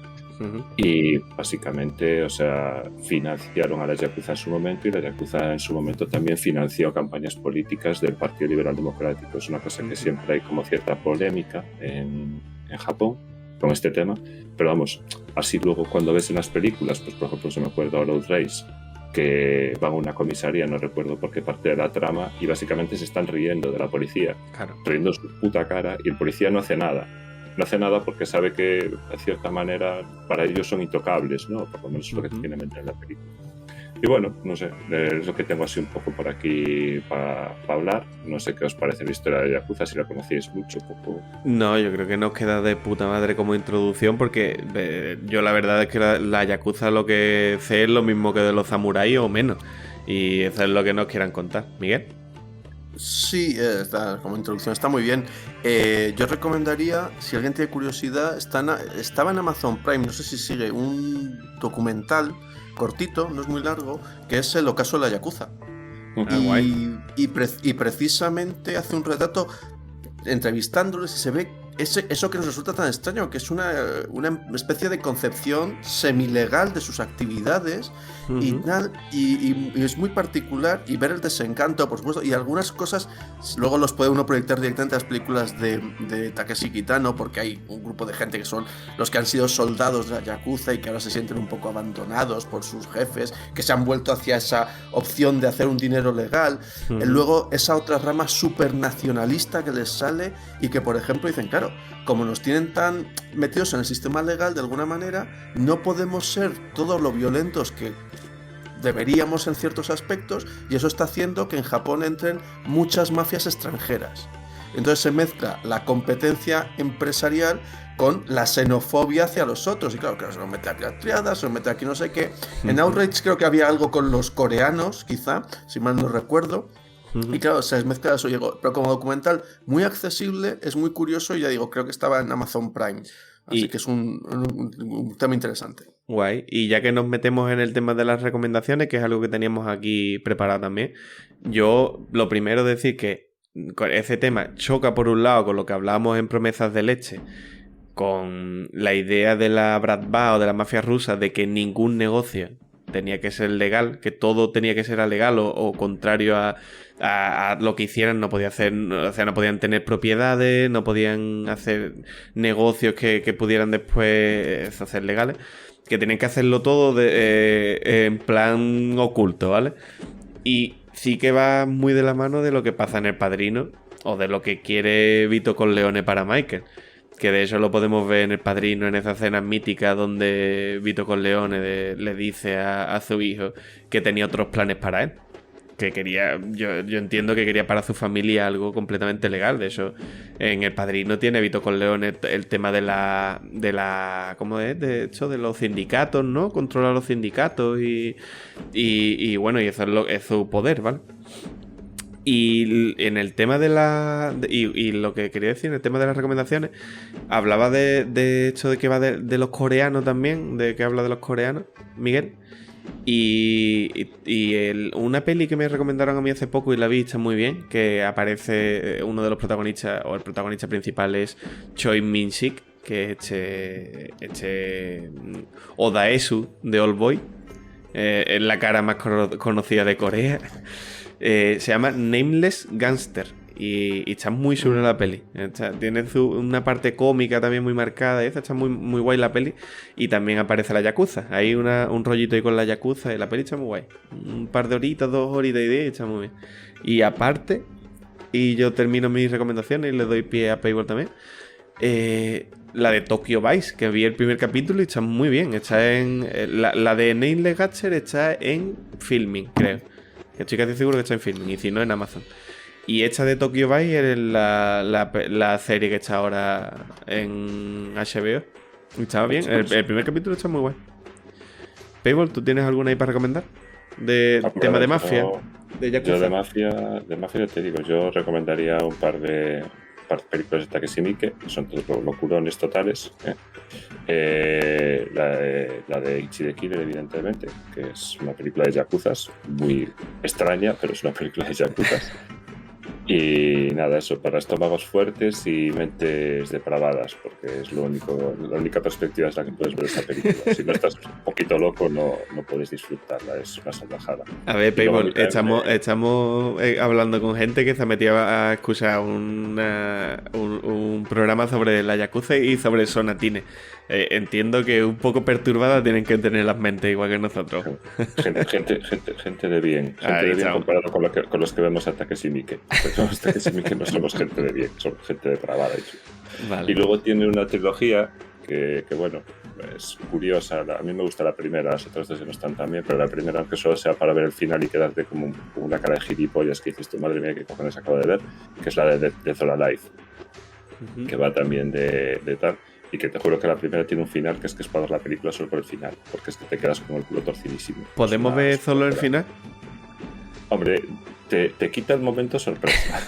Y básicamente, o sea, financiaron a la Yakuza en su momento y la Yakuza en su momento también financió campañas políticas del Partido Liberal Democrático. Es una cosa que siempre hay como cierta polémica en Japón con este tema, pero vamos, así luego cuando ves en las películas, pues por ejemplo se me acuerdo Road Race, que van a una comisaría, no recuerdo por qué parte de la trama, y básicamente se están riendo de la policía, riendo su puta cara, y el policía no hace nada porque sabe que de cierta manera para ellos son intocables, ¿no? Por lo menos es lo que tiene en mente en la película. Y bueno, no sé, es lo que tengo así un poco por aquí para hablar. No sé qué os parece la historia de Yakuza, si la conocéis mucho, poco. No, yo creo que nos queda de puta madre como introducción porque yo la verdad es que la Yakuza lo que sé es lo mismo que de los samuráis o menos. Y eso es lo que nos quieran contar. Miguel. Sí, como introducción está muy bien. Yo recomendaría, si alguien tiene curiosidad, estaba en Amazon Prime, no sé si sigue, un documental cortito, no es muy largo, que es El ocaso de la Yakuza. Guay. Y precisamente hace un retrato entrevistándoles y se ve eso que nos resulta tan extraño, que es una especie de concepción semilegal de sus actividades y tal, y es muy particular, y ver el desencanto, por supuesto, y algunas cosas luego los puede uno proyectar directamente a las películas de Takeshi Kitano, porque hay un grupo de gente que son los que han sido soldados de la Yakuza y que ahora se sienten un poco abandonados por sus jefes, que se han vuelto hacia esa opción de hacer un dinero legal. Luego esa otra rama supernacionalista que les sale y que, por ejemplo, dicen, claro, como nos tienen tan metidos en el sistema legal de alguna manera, no podemos ser todos lo violentos que deberíamos en ciertos aspectos, y eso está haciendo que en Japón entren muchas mafias extranjeras. Entonces se mezcla la competencia empresarial con la xenofobia hacia los otros, y claro, se nos mete aquí las triadas, se nos mete aquí no sé qué. En Outrage creo que había algo con los coreanos, quizá, si mal no recuerdo. Y claro, se mezcla eso, pero como documental muy accesible, es muy curioso, y ya digo, creo que estaba en Amazon Prime. Así que es un tema interesante. Guay. Y ya que nos metemos en el tema de las recomendaciones, que es algo que teníamos aquí preparado también, yo lo primero decir que ese tema choca por un lado con lo que hablábamos en Promesas de Leche, con la idea de la Bratva o de la mafia rusa de que ningún negocio tenía que ser legal, que todo tenía que ser legal o contrario a lo que hicieran, no podía hacer, o sea, no podían tener propiedades, no podían hacer negocios que pudieran después hacer legales, que tenían que hacerlo todo en plan oculto, ¿vale? Y sí que va muy de la mano de lo que pasa en El Padrino o de lo que quiere Vito Corleone para Michael. Que de eso lo podemos ver en El Padrino, en esa escena mítica donde Vito Corleone le dice a su hijo que tenía otros planes para él. Que quería, yo entiendo que quería para su familia algo completamente legal. De hecho, en El Padrino tiene Vito Corleone el tema de la ¿cómo es? De hecho, de los sindicatos, ¿no? Controla los sindicatos y bueno, y eso es su poder, ¿vale? Y en el tema de y lo que quería decir, en el tema de las recomendaciones, hablaba de hecho de que va de los coreanos también, de que habla de los coreanos, Miguel. Y una peli que me recomendaron a mí hace poco y la vi, está muy bien, que aparece uno de los protagonistas, o el protagonista principal es Choi Min-sik, que es este Odaesu de Oldboy, es la cara más conocida de Corea. Se llama Nameless Gangster y está muy sobre la peli. Tiene una parte cómica también muy marcada. Está muy, muy guay la peli. Y también aparece la Yakuza. Hay un rollito ahí con la Yakuza y la peli está muy guay. Un par de horitas, 2 horitas y 10 y está muy bien. Y aparte, y yo termino mis recomendaciones y le doy pie a Paywall también, la de Tokyo Vice, que vi el primer capítulo y está muy bien. Está en la de Nameless Gangster está en Filming, creo. Estoy casi seguro que está en Filming, y si no, en Amazon. Y esta de Tokyo Vice es la serie que está ahora en HBO. Estaba bien, el primer capítulo está muy guay. Paywall, ¿tú tienes alguna ahí para recomendar? De tema de mafia, de Yakuza. Yo de mafia te digo, yo recomendaría un par de películas de Takeshi Miike, que son todos locurones totales. La de Ichi the Killer, evidentemente, que es una película de yakuzas, muy extraña, pero es una película de yakuzas. Y nada, eso, para estómagos fuertes y mentes depravadas, porque es la única perspectiva es la que puedes ver esa película. Si no estás un poquito loco, no puedes disfrutarla, es una salvajada. A ver, Paywall, estamos hablando con gente que se ha metido a escuchar un programa sobre la Yakuza y sobre Sonatine. Entiendo que un poco perturbadas tienen que tener las mentes igual que nosotros. Gente de bien. Gente de bien comparado con los que vemos a Takeshi Miike. Los Takeshi Miike no somos gente de bien, somos gente depravada. Vale. Y luego tiene una trilogía que bueno, es curiosa. A mí me gusta la primera, las otras dos no están tan bien, pero la primera, aunque solo sea para ver el final y quedarte como una cara de gilipollas que dices, tu madre mía, qué cojones acabo de ver, que es la de Death or Alive, que va también de tal, y que te juro que la primera tiene un final que es para ver la película solo por el final, porque es que te quedas con el culo torcidísimo. ¿Podemos ver solo el final? Hombre, te quita el momento sorpresa.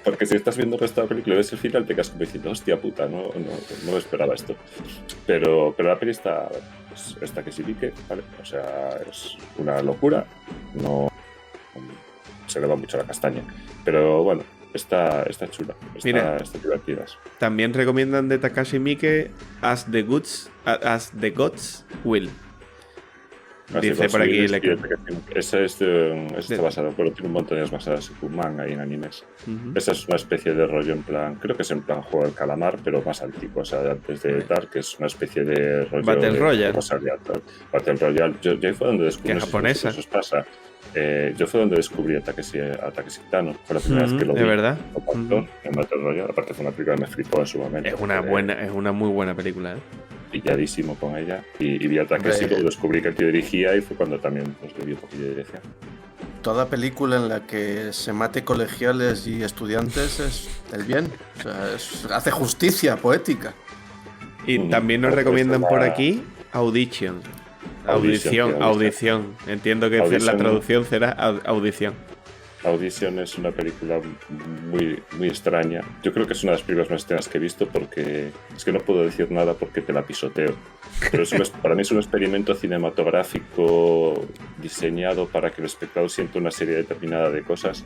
Porque si estás viendo el resto de la película y ves el final, te quedas como diciendo, hostia puta, no me esperaba esto. Pero la peli está que sí pique, ¿vale? O sea, es una locura. No se le va mucho la castaña. Pero bueno, está chula. Está divertida. También recomiendan de Takashi Miike As the Gods Will. Dice por aquí ese está basado, pero tiene un montón de basadas en manga y en animes. Esa es una especie de rollo en plan, creo que es en plan juego del calamar, pero más antiguo, o sea, antes de Dark, que es una especie de rollo Battle Royale. Battle Royale. Yo fue donde descubrí. ¿Qué japonesa? Eso pasa. Yo fue donde descubrí a Takeshi Kitano. Fue la primera vez que lo vi. ¿De verdad? En Battle Royale. Aparte fue una película que me flipó en su momento. Es una muy buena película, ¿eh? Pilladísimo con ella. Y vi a Takeshi, luego descubrí que el tío dirigía y fue cuando también le vi un poquillo de dirección. Toda película en la que se mate colegiales y estudiantes es el bien. O sea, hace justicia poética. Y también nos recomiendan por aquí Audition. Audición. Entiendo que la traducción será audición. Audition es una película muy, muy extraña. Yo creo que es una de las películas más extrañas que he visto porque es que no puedo decir nada porque te la pisoteo. Pero para mí es un experimento cinematográfico diseñado para que el espectador sienta una serie determinada de cosas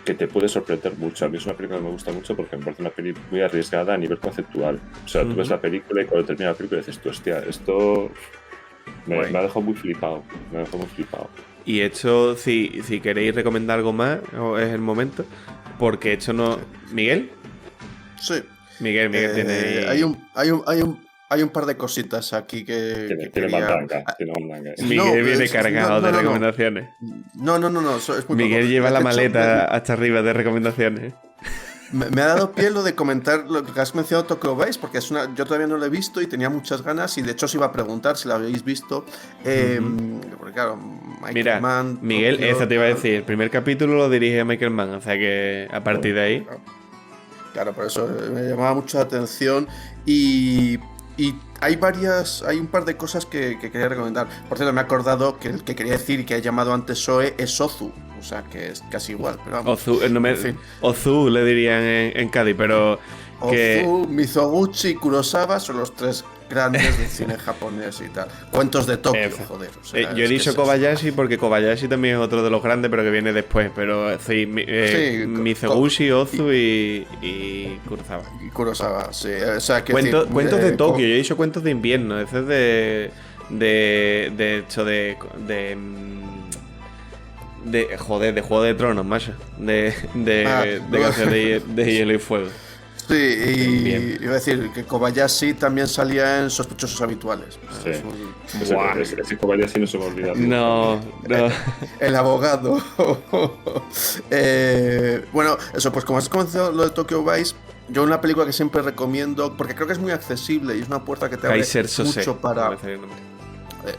que te puede sorprender mucho. A mí es una película que me gusta mucho porque me parece una película muy arriesgada a nivel conceptual. O sea, tú ves la película y cuando termina la película dices, tú, hostia, esto me ha dejado muy flipado. Y hecho, si queréis recomendar algo más, es el momento. Porque hecho no. ¿Miguel? Sí. Miguel tiene. Hay un par de cositas aquí que tiene mandanga. Miguel viene cargado de recomendaciones. No. Es muy Miguel poco. lleva la maleta hasta arriba de recomendaciones. Me ha dado pie lo de comentar lo que has mencionado, Tokyo Vice, porque yo todavía no lo he visto y tenía muchas ganas, y de hecho os iba a preguntar si lo habéis visto. Porque claro, Michael Mann. Miguel, Tokyo, eso te iba a decir, el primer capítulo lo dirige Michael Mann, o sea que a partir de ahí. Claro, por eso me llamaba mucho la atención. Y hay un par de cosas que quería recomendar. Por cierto, me he acordado que el que quería decir y que he llamado antes Soe es Ozu. O sea, que es casi igual. Pero vamos, Ozu le dirían en Cádiz, pero... Ozu, Mizoguchi y Kurosawa son los tres grandes del cine japonés y tal. Cuentos de Tokio, joder. O sea, yo he dicho Kobayashi porque Kobayashi también es otro de los grandes, pero que viene después. Pero sí, Mizoguchi, Ozu y Kurosawa. Y Kurosawa, sí. O sea, cuentos de Tokio, yo he dicho cuentos de invierno. Ese es de Juego de Tronos, macho. De canción de Hielo y Fuego. Sí, y iba a decir que Kobayashi también salía en Sospechosos Habituales. Sí. Ese Kobayashi no se me olvida. No. El abogado. Bueno, eso, pues como has comenzado lo de Tokyo Vice, yo una película que siempre recomiendo, porque creo que es muy accesible y es una puerta que te abre mucho para...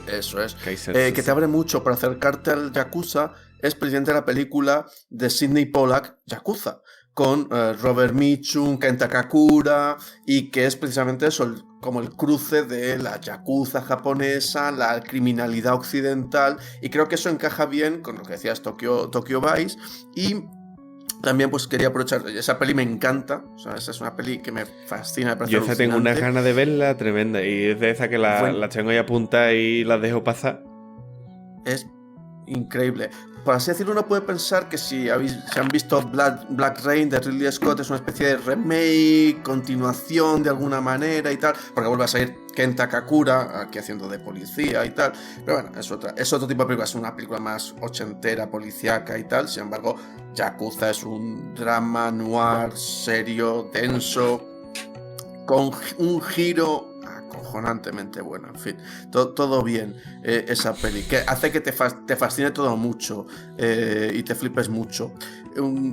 Eso es. Que te abre mucho para acercarte al Yakuza, es precisamente la película de Sidney Pollack, Yakuza, con Robert Mitchum, Kenta Kakura, y que es precisamente eso, como el cruce de la Yakuza japonesa, la criminalidad occidental, y creo que eso encaja bien con lo que decías Tokyo Vice. Y también pues quería aprovechar, esa peli me encanta, o sea, esa es una peli que me fascina. Yo esa tengo unas ganas de verla tremenda, y es de esa que la tengo ahí apuntada y las dejo pasar. Es increíble. Por así decirlo, uno puede pensar que si han visto Black Rain de Ridley Scott, es una especie de remake, continuación de alguna manera y tal, porque vuelve a salir Kenta Kakura aquí haciendo de policía y tal. Pero bueno, es otro tipo de película, es una película más ochentera, policíaca y tal. Sin embargo, Yakuza es un drama noir, serio, denso, con un giro acojonantemente bueno, en fin, todo bien. Esa peli que hace que te fascine todo mucho y te flipes mucho.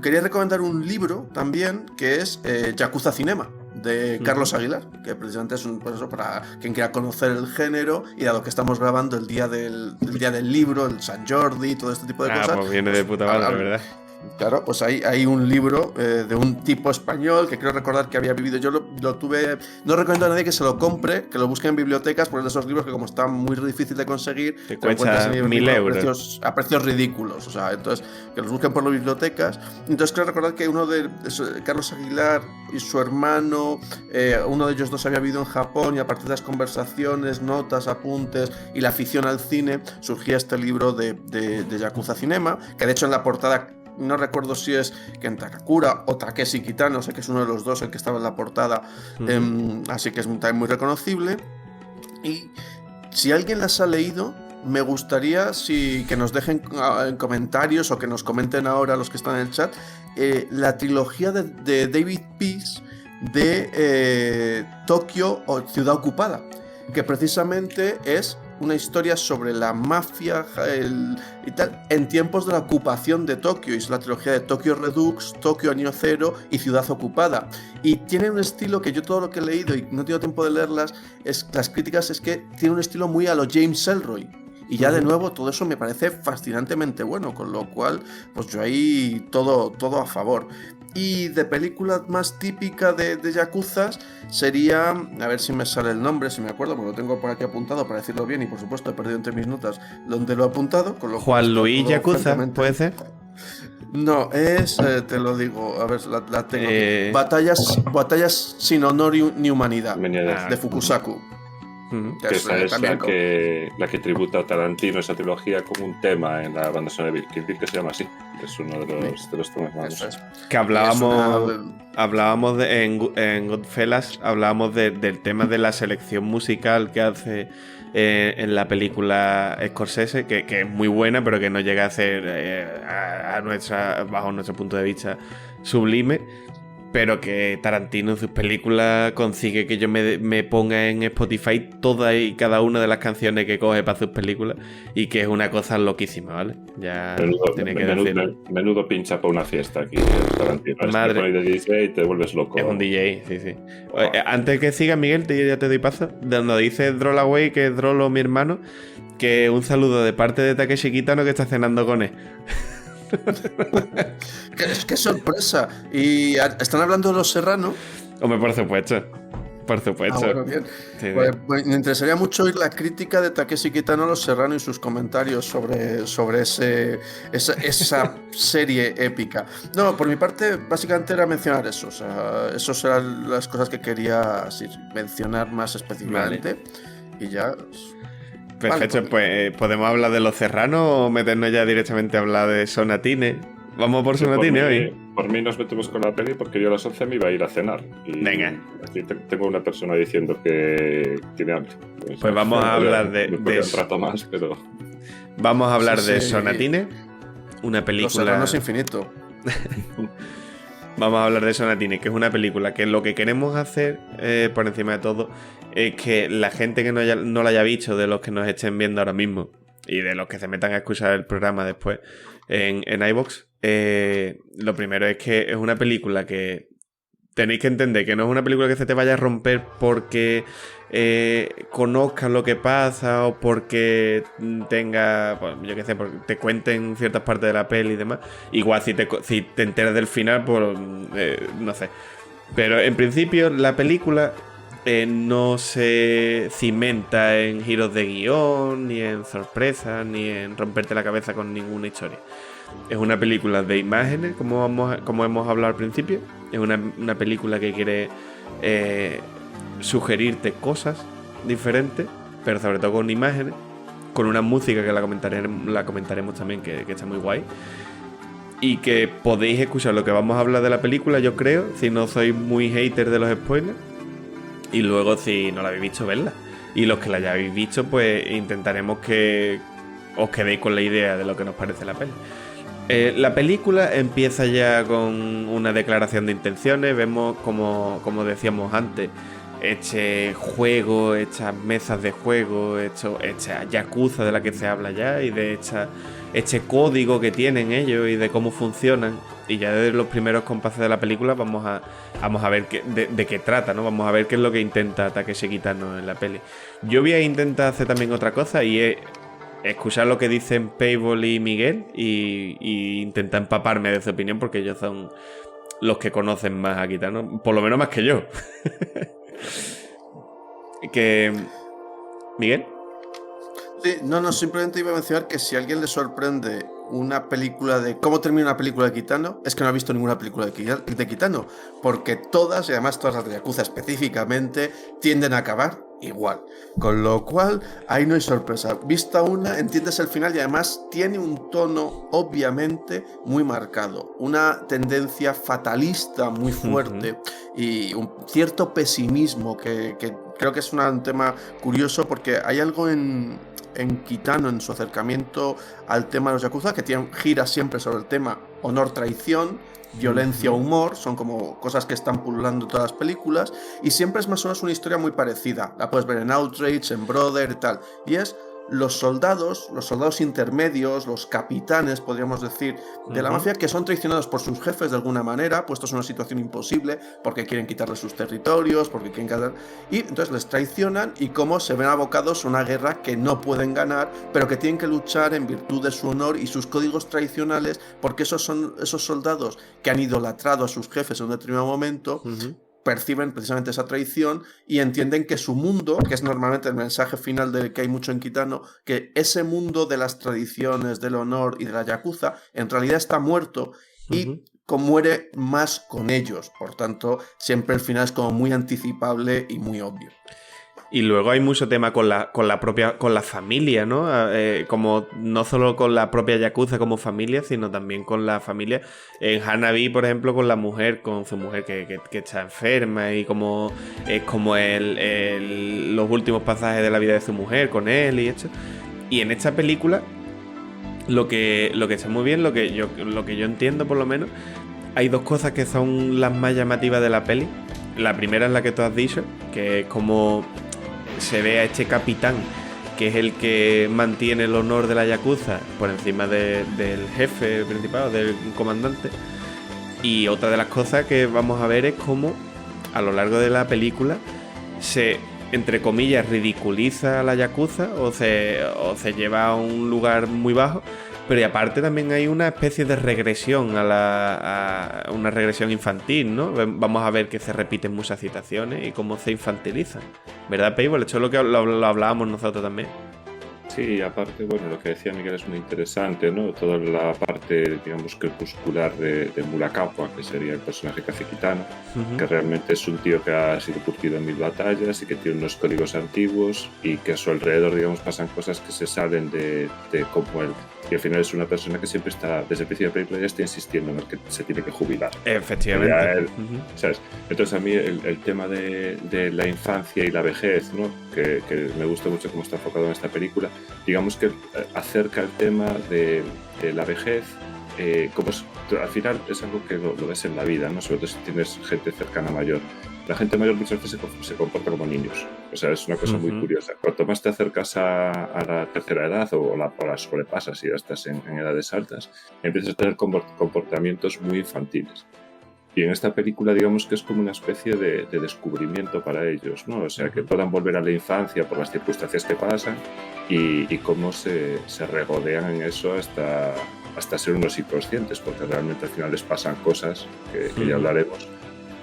Quería recomendar un libro también que es Yakuza Cinema, de Carlos Aguilar, que precisamente es pues eso, para quien quiera conocer el género, y dado que estamos grabando el día del libro, el San Jordi, todo este tipo de cosas. Pues viene de puta madre, ¿verdad? Claro, pues hay un libro de un tipo español que creo recordar que había vivido. Yo lo tuve. No recomiendo a nadie que se lo compre, que lo busque en bibliotecas, porque es de esos libros que, como está muy difícil de conseguir, te cuesta 1.000 euros. A precios ridículos. O sea, entonces, que los busquen por las bibliotecas. Entonces, creo recordar que uno de Carlos Aguilar y su hermano, uno de ellos dos había vivido en Japón, y a partir de las conversaciones, notas, apuntes y la afición al cine, surgía este libro de Yakuza Cinema, que de hecho en la portada. No recuerdo si es Ken Takakura o Takeshi Kitano, sé que es uno de los dos el que estaba en la portada, así que es también muy reconocible. Y si alguien las ha leído, me gustaría que nos dejen en comentarios, o que nos comenten ahora los que están en el chat, la trilogía de David Peace de Tokio o Ciudad Ocupada, que precisamente es una historia sobre la mafia y tal en tiempos de la ocupación de Tokio, y es la trilogía de Tokyo Redux, Tokio Año Cero y Ciudad Ocupada, y tiene un estilo que yo, todo lo que he leído y no tengo tiempo de leerlas, las críticas, es que tiene un estilo muy a lo James Ellroy. Y ya de nuevo todo eso me parece fascinantemente bueno, con lo cual pues yo ahí todo a favor. Y de película más típica de Yakuzas sería, a ver si me sale el nombre, si me acuerdo, porque lo tengo por aquí apuntado para decirlo bien, y por supuesto he perdido entre mis notas donde lo he apuntado. Con lo Juan Luis Yakuza, ¿puede ser? No, es, te lo digo, a ver, la tengo. Batallas sin honor ni humanidad, de Fukusaku. Que esa es la que tributa a Tarantino, esa trilogía, como un tema en la banda sonora de Kill Bill, que se llama así. Es uno de los temas más. Que hablábamos en Goodfellas, hablábamos del tema de la selección musical que hace en la película Scorsese, que es muy buena, pero que no llega a ser bajo nuestro punto de vista sublime. Pero que Tarantino en sus películas consigue que yo me ponga en Spotify todas y cada una de las canciones que coge para sus películas, y que es una cosa loquísima, ¿vale? Ya tiene que decirlo. Menudo pincha para una fiesta aquí, Tarantino. Madre. De DJ y te vuelves loco. Es un DJ, sí. Antes que siga, Miguel, ya te doy paso. Donde dice Drollaway, que es Drolo, mi hermano, que un saludo de parte de Takeshi Kitano, que está cenando con él. ¡Qué sorpresa! ¿Y están hablando de Los Serrano? Hombre, por supuesto. Bueno, bien. Sí, pues me interesaría mucho oír la crítica de Takeshi Kitano a Los Serrano y sus comentarios sobre esa serie épica. No, por mi parte, básicamente era mencionar eso. O sea, esas eran las cosas que quería mencionar más específicamente. Vale. Y ya. Perfecto, pues podemos hablar de Los Serrano o meternos ya directamente a hablar de Sonatine. Vamos por Sonatine hoy. Por mí nos metemos con la peli, porque yo a las 11 me iba a ir a cenar. Y venga. Aquí tengo una persona diciendo que tiene hambre. Pues vamos a hablar de un rato más, pero... Vamos a hablar de Sonatine, una película... Los Serranos infinito. Vamos a hablar de Sonatine, que es una película que lo que queremos hacer, por encima de todo, es que la gente que no la haya visto, de los que nos estén viendo ahora mismo y de los que se metan a escuchar el programa después en iVoox, lo primero es que es una película que tenéis que entender que no es una película que se te vaya a romper porque conozcas lo que pasa o porque tenga, pues, yo qué sé, porque te cuenten ciertas partes de la peli y demás. Igual si te enteras del final, pues no sé. Pero en principio la película no se cimenta en giros de guión, ni en sorpresas, ni en romperte la cabeza con ninguna historia. Es una película de imágenes, como hemos hablado al principio. Es una película que quiere sugerirte cosas diferentes, pero sobre todo con imágenes, con una música que la comentaremos también, que está muy guay. Y que podéis escuchar lo que vamos a hablar de la película, yo creo, si no sois muy hater de los spoilers. Y luego, si no la habéis visto, verla. Y los que la hayáis visto, pues intentaremos que os quedéis con la idea de lo que nos parece la peli. La película empieza ya con una declaración de intenciones. Vemos, como decíamos antes, este juego, estas mesas de juego, esta yakuza de la que se habla ya y de este código que tienen ellos y de cómo funcionan. Y ya desde los primeros compases de la película vamos a ver de qué trata, ¿no? Vamos a ver qué es lo que intenta Takeshi Kitano en la peli. Yo voy a intentar hacer también otra cosa y es escuchar lo que dicen Payball y Miguel y intentar empaparme de su opinión porque ellos son los que conocen más a Kitano, por lo menos más que yo. ¿Miguel? Sí, no, simplemente iba a mencionar que si a alguien le sorprende una película de cómo termina una película de Kitano, es que no ha visto ninguna película de Kitano, porque todas, y además todas las de Yakuza específicamente, tienden a acabar igual. Con lo cual, ahí no hay sorpresa. Vista una, entiendes el final y además tiene un tono obviamente muy marcado, una tendencia fatalista muy fuerte y un cierto pesimismo que creo que es un tema curioso porque hay algo en Kitano, en su acercamiento al tema de los Yakuza, que gira siempre sobre el tema honor-traición, violencia, humor, son como cosas que están pululando en todas las películas, y siempre es más o menos una historia muy parecida. La puedes ver en Outrage, en Brother y tal, y es los soldados intermedios, los capitanes, podríamos decir, de la mafia, que son traicionados por sus jefes de alguna manera, puestos en una situación imposible, porque quieren quitarles sus territorios, porque quieren ganar, y entonces les traicionan y cómo se ven abocados a una guerra que no pueden ganar, pero que tienen que luchar en virtud de su honor y sus códigos tradicionales, porque esos son esos soldados que han idolatrado a sus jefes en un determinado momento, perciben precisamente esa traición y entienden que su mundo, que es normalmente el mensaje final del que hay mucho en Kitano, que ese mundo de las tradiciones, del honor y de la Yakuza, en realidad está muerto y muere más con ellos. Por tanto, siempre el final es como muy anticipable y muy obvio. Y luego hay mucho tema con la familia, ¿no? Como no solo con la propia Yakuza como familia, sino también con la familia. En Hanabi, por ejemplo, con su mujer que está enferma y como es como los últimos pasajes de la vida de su mujer con él y esto. Y en esta película, lo que está muy bien, lo que yo entiendo por lo menos, hay dos cosas que son las más llamativas de la peli. La primera es la que tú has dicho, que es como se ve a este capitán, que es el que mantiene el honor de la Yakuza por encima del jefe principal, del comandante. Y otra de las cosas que vamos a ver es cómo a lo largo de la película se, entre comillas, ridiculiza a la Yakuza o se lleva a un lugar muy bajo. Pero y aparte también hay una especie de regresión a una regresión infantil, ¿no? Vamos a ver que se repiten muchas citaciones y cómo se infantilizan. ¿Verdad, Payball? Esto es lo que lo hablábamos nosotros también. Sí, aparte, bueno, lo que decía Miguel es muy interesante, ¿no? Toda la parte, digamos, crepuscular de Murakawa, que sería el personaje que hace Kitano, que realmente es un tío que ha sido curtido en 1000 batallas y que tiene unos códigos antiguos y que a su alrededor, digamos, pasan cosas que se salen de cómo él. Y al final es una persona que siempre está, desde el principio de la película, ya está insistiendo en el que se tiene que jubilar. Efectivamente. ¿Sabes? Entonces a mí el tema de la infancia y la vejez, ¿no? Que me gusta mucho cómo está enfocado en esta película, digamos que acerca el tema de la vejez, al final es algo que lo ves en la vida, ¿no? Sobre todo si tienes gente cercana mayor. La gente mayor muchas veces se comporta como niños. O sea, es una cosa muy curiosa. Cuanto más te acercas a la tercera edad o la sobrepasas y ya estás en edades altas, empiezas a tener comportamientos muy infantiles. Y en esta película, digamos que es como una especie de descubrimiento para ellos, ¿no? O sea, que puedan volver a la infancia por las circunstancias que pasan y cómo se regodean en eso hasta ser unos inconscientes, porque realmente al final les pasan cosas que ya hablaremos.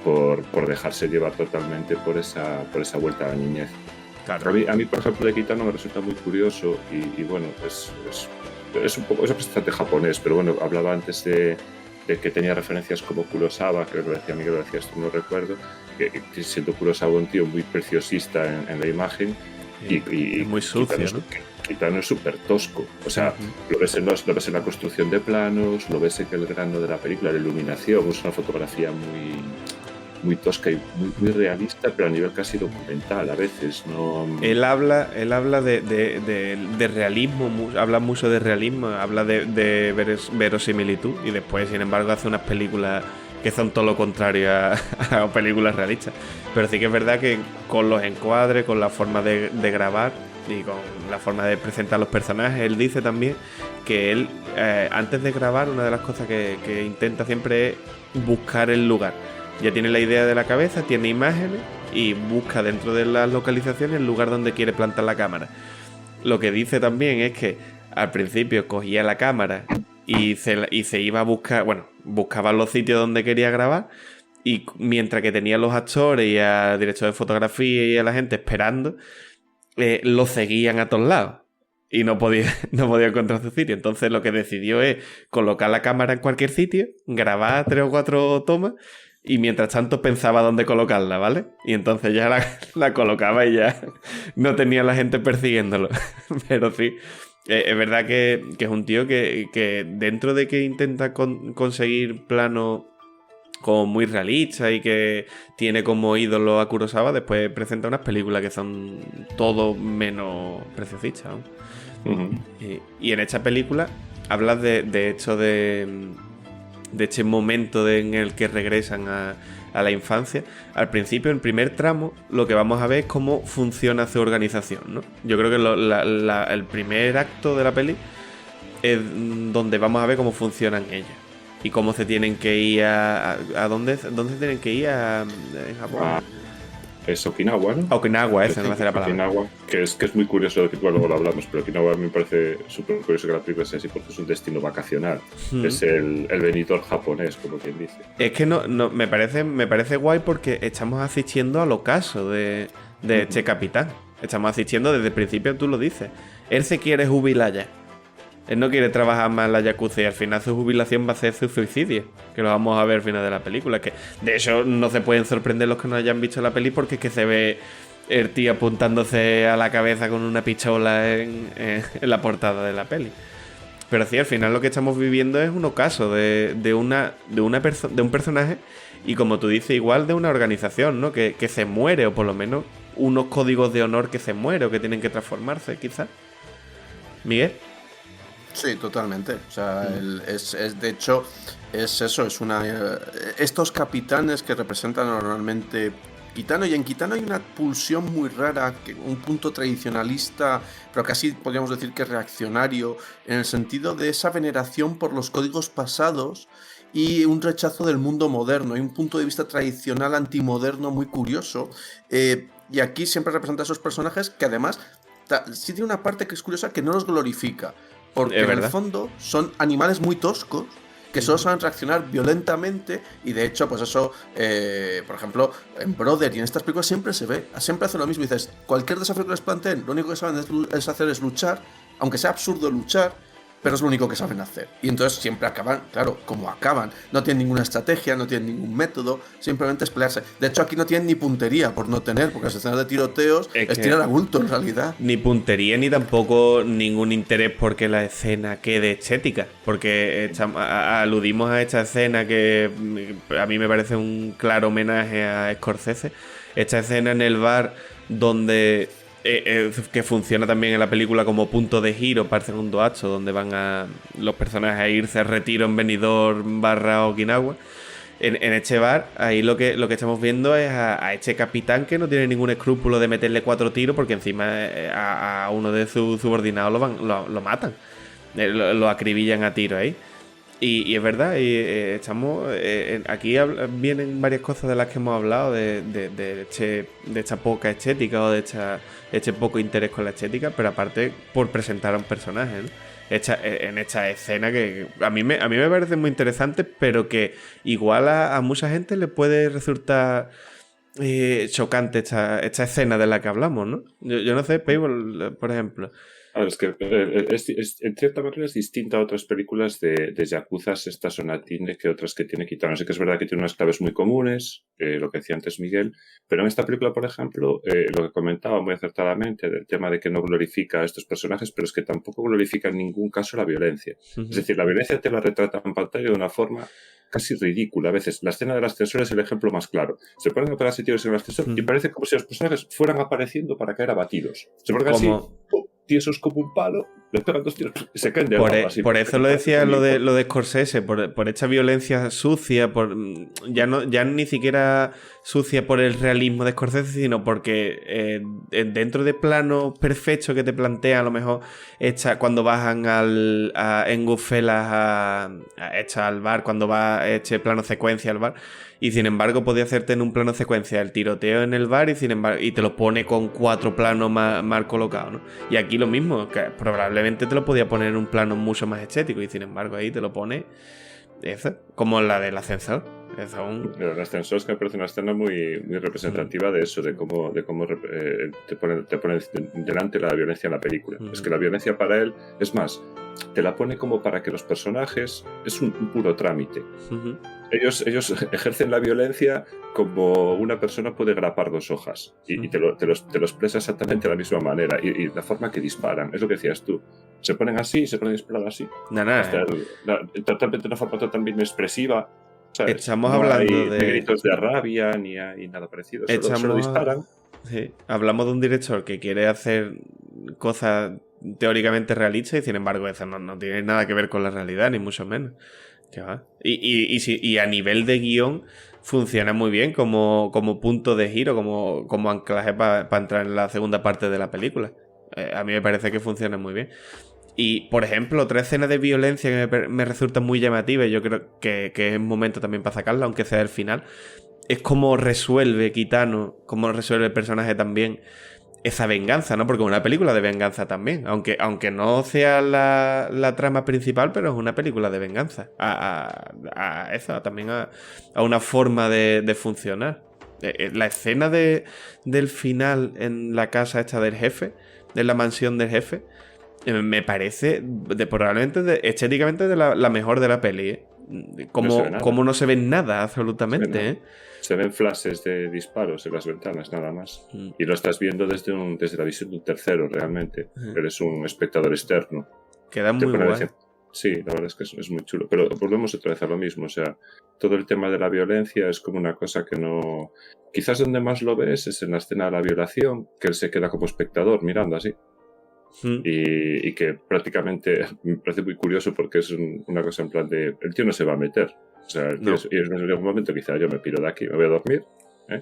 Por dejarse llevar totalmente por esa vuelta a la niñez. Claro. A mí, por ejemplo, de Kitano me resulta muy curioso y bueno, es un poco, es bastante japonés, pero bueno, hablaba antes de que tenía referencias como Kurosawa, creo que lo decía Miguel, lo decía esto, no recuerdo, que siendo Kurosawa un tío muy preciosista en la imagen y muy sucio, ¿no? Kitano es súper tosco, o sea, lo ves en la construcción de planos, lo ves en el grano de la película, la iluminación, es una fotografía muy tosca y muy realista, pero a nivel casi documental a veces, ¿no? Él habla de realismo, habla mucho de realismo, habla de verosimilitud y después, sin embargo, hace unas películas que son todo lo contrario a películas realistas. Pero sí que es verdad que con los encuadres, con la forma de grabar y con la forma de presentar los personajes, él dice también que él, antes de grabar, una de las cosas que intenta siempre es buscar el lugar. Ya tiene la idea de la cabeza, tiene imágenes y busca dentro de las localizaciones el lugar donde quiere plantar la cámara. Lo que dice también es que al principio cogía la cámara y se iba a buscar, bueno, buscaba los sitios donde quería grabar, y mientras que tenía los actores y al director de fotografía y a la gente esperando, lo seguían a todos lados y no podía encontrar su sitio. Entonces lo que decidió es colocar la cámara en cualquier sitio, grabar 3 o 4 tomas y mientras tanto pensaba dónde colocarla, ¿vale? Y entonces ya la colocaba y ya no tenía la gente persiguiéndolo. Pero sí, es verdad que es un tío que dentro de que intenta conseguir planos como muy realistas y que tiene como ídolo a Kurosawa, después presenta unas películas que son todo menos preciosistas, ¿no? Uh-huh. Y en esta película hablas de hecho de este momento en el que regresan a la infancia. Al principio, en el primer tramo, lo que vamos a ver es cómo funciona su organización, ¿no? Yo creo que el primer acto de la peli es donde vamos a ver cómo funcionan ellas y cómo se tienen que ir a dónde se tienen que ir en Japón. Es Okinawa, ¿no? Okinawa, esa no me hace la palabra. Okinawa, que es muy curioso, luego lo hablamos, pero Okinawa me parece súper curioso que la película sea así porque es un destino vacacional. Es el Benidorm japonés, como quien dice. Es que no me parece guay porque estamos asistiendo al ocaso de este capitán. Estamos asistiendo desde el principio, tú lo dices. Él se quiere jubilar ya. Él no quiere trabajar más en la Yakuza y al final su jubilación va a ser su suicidio, que lo vamos a ver al final de la película. Que de hecho no se pueden sorprender los que no hayan visto la peli porque es que se ve el tío apuntándose a la cabeza con una pistola en la portada de la peli. Pero sí, al final lo que estamos viviendo es un ocaso de un personaje y, como tú dices, igual de una organización, ¿no? Que se muere, o por lo menos unos códigos de honor que se muere o que tienen que transformarse, quizás. Miguel. Sí, totalmente. O sea, de hecho, es eso, es estos capitanes que representan normalmente Kitano, y en Kitano hay una pulsión muy rara, un punto tradicionalista, pero casi podríamos decir que reaccionario, en el sentido de esa veneración por los códigos pasados y un rechazo del mundo moderno. Hay un punto de vista tradicional antimoderno muy curioso, y aquí siempre representa a esos personajes que además sí tiene una parte que es curiosa, que no los glorifica. Porque en el fondo son animales muy toscos que solo saben reaccionar violentamente, y de hecho, pues eso, por ejemplo, en Brother y en estas películas siempre se ve, siempre hacen lo mismo. Y dices, cualquier desafío que les planteen, lo único que saben es luchar, aunque sea absurdo luchar, pero es lo único que saben hacer. Y entonces siempre acaban, claro, como acaban. No tienen ninguna estrategia, no tienen ningún método, simplemente es pelearse. De hecho, aquí no tienen ni puntería por no tener, porque las escenas de tiroteos es tirar a bulto en realidad. Ni puntería ni tampoco ningún interés porque la escena quede estética. Porque aludimos a esta escena que a mí me parece un claro homenaje a Scorsese. Esta escena en el bar donde... que funciona también en la película como punto de giro para el segundo acto, donde van los personajes a irse a retiro en Benidorm / Okinawa. En este bar, ahí lo que estamos viendo es a este capitán que no tiene ningún escrúpulo de meterle 4 tiros, porque encima a uno de sus subordinados lo matan, lo acribillan a tiro ahí. Y es verdad, estamos aquí vienen varias cosas de las que hemos hablado, de esta poca estética o de este poco interés con la estética, pero aparte por presentar a un personaje, ¿no? En esta escena que a mí me parece muy interesante, pero que igual a mucha gente le puede resultar chocante esta escena de la que hablamos, ¿no? Yo no sé, Payball, por ejemplo. A ver, es que en cierta manera es distinta a otras películas de Yakuzas, esta Sonatine, que otras que tiene Kitano. Sí que es verdad que tiene unas claves muy comunes, lo que decía antes Miguel, pero en esta película, por ejemplo, lo que comentaba muy acertadamente del tema de que no glorifica a estos personajes, pero es que tampoco glorifica en ningún caso la violencia. Uh-huh. Es decir, la violencia te la retrata en pantalla de una forma casi ridícula. A veces la escena del ascensor es el ejemplo más claro. Se ponen a pegarse tiros en el ascensor y parece como si los personajes fueran apareciendo para caer abatidos. Se ponen así... tiesos como un palo, les pegan 2 tiros y se caen de lado. Por eso lo decía lo de Scorsese, por esta violencia sucia, ya ni siquiera sucia por el realismo de Scorsese, sino porque dentro de planos perfectos que te plantea, a lo mejor cuando bajan en Goodfellas al bar, cuando va este plano secuencia al bar, y sin embargo podía hacerte en un plano secuencia el tiroteo en el bar y te lo pone con 4 planos mal colocados, ¿no? Y aquí lo mismo, que probablemente te lo podía poner en un plano mucho más estético y sin embargo ahí te lo pone eso, como la del ascensor. Pero el ascensor es que me parece una escena muy, muy representativa de eso, de cómo te pone delante la violencia en la película. Es que la violencia para él, es más, te la pone como para que los personajes es un puro trámite. Ellos ejercen la violencia como una persona puede grapar 2 hojas y te lo expresa exactamente de la misma manera y la forma que disparan, es lo que decías tú. Se ponen así, se ponen disparados así. Totalmente una forma totalmente expresiva. ¿Sabes? Estamos no hablando hay de gritos de rabia ni hay nada parecido. Solo disparan. Sí. Hablamos de un director que quiere hacer cosas teóricamente realistas y sin embargo eso no tiene nada que ver con la realidad, ni mucho menos. ¿Qué va? Y a nivel de guión funciona muy bien como punto de giro, como anclaje para entrar en la segunda parte de la película. A mí me parece que funciona muy bien. Y, por ejemplo, otra escena de violencia que me resulta muy llamativa, y yo creo que es un momento también para sacarla, aunque sea el final, es cómo resuelve Kitano, cómo resuelve el personaje también esa venganza, ¿no? Porque es una película de venganza también, aunque no sea la trama principal, pero es una película de venganza. También a una forma de funcionar. La escena del final en la casa esta del jefe, en la mansión del jefe, me parece probablemente estéticamente la mejor de la peli, ¿eh? Como no se ve nada absolutamente, Se ven flashes de disparos en las ventanas, nada más. Y lo estás viendo desde la visión de un tercero, realmente. Eres un espectador externo. Queda muy guay. Sí, la verdad es que es muy chulo. Pero volvemos otra vez a lo mismo. O sea, todo el tema de la violencia es como una cosa que no... Quizás donde más lo ves es en la escena de la violación, que él se queda como espectador mirando así. Y que prácticamente me parece muy curioso porque es una cosa en plan de el tío no se va a meter, o sea, el tío y en algún momento quizá yo me piro de aquí, me voy a dormir, y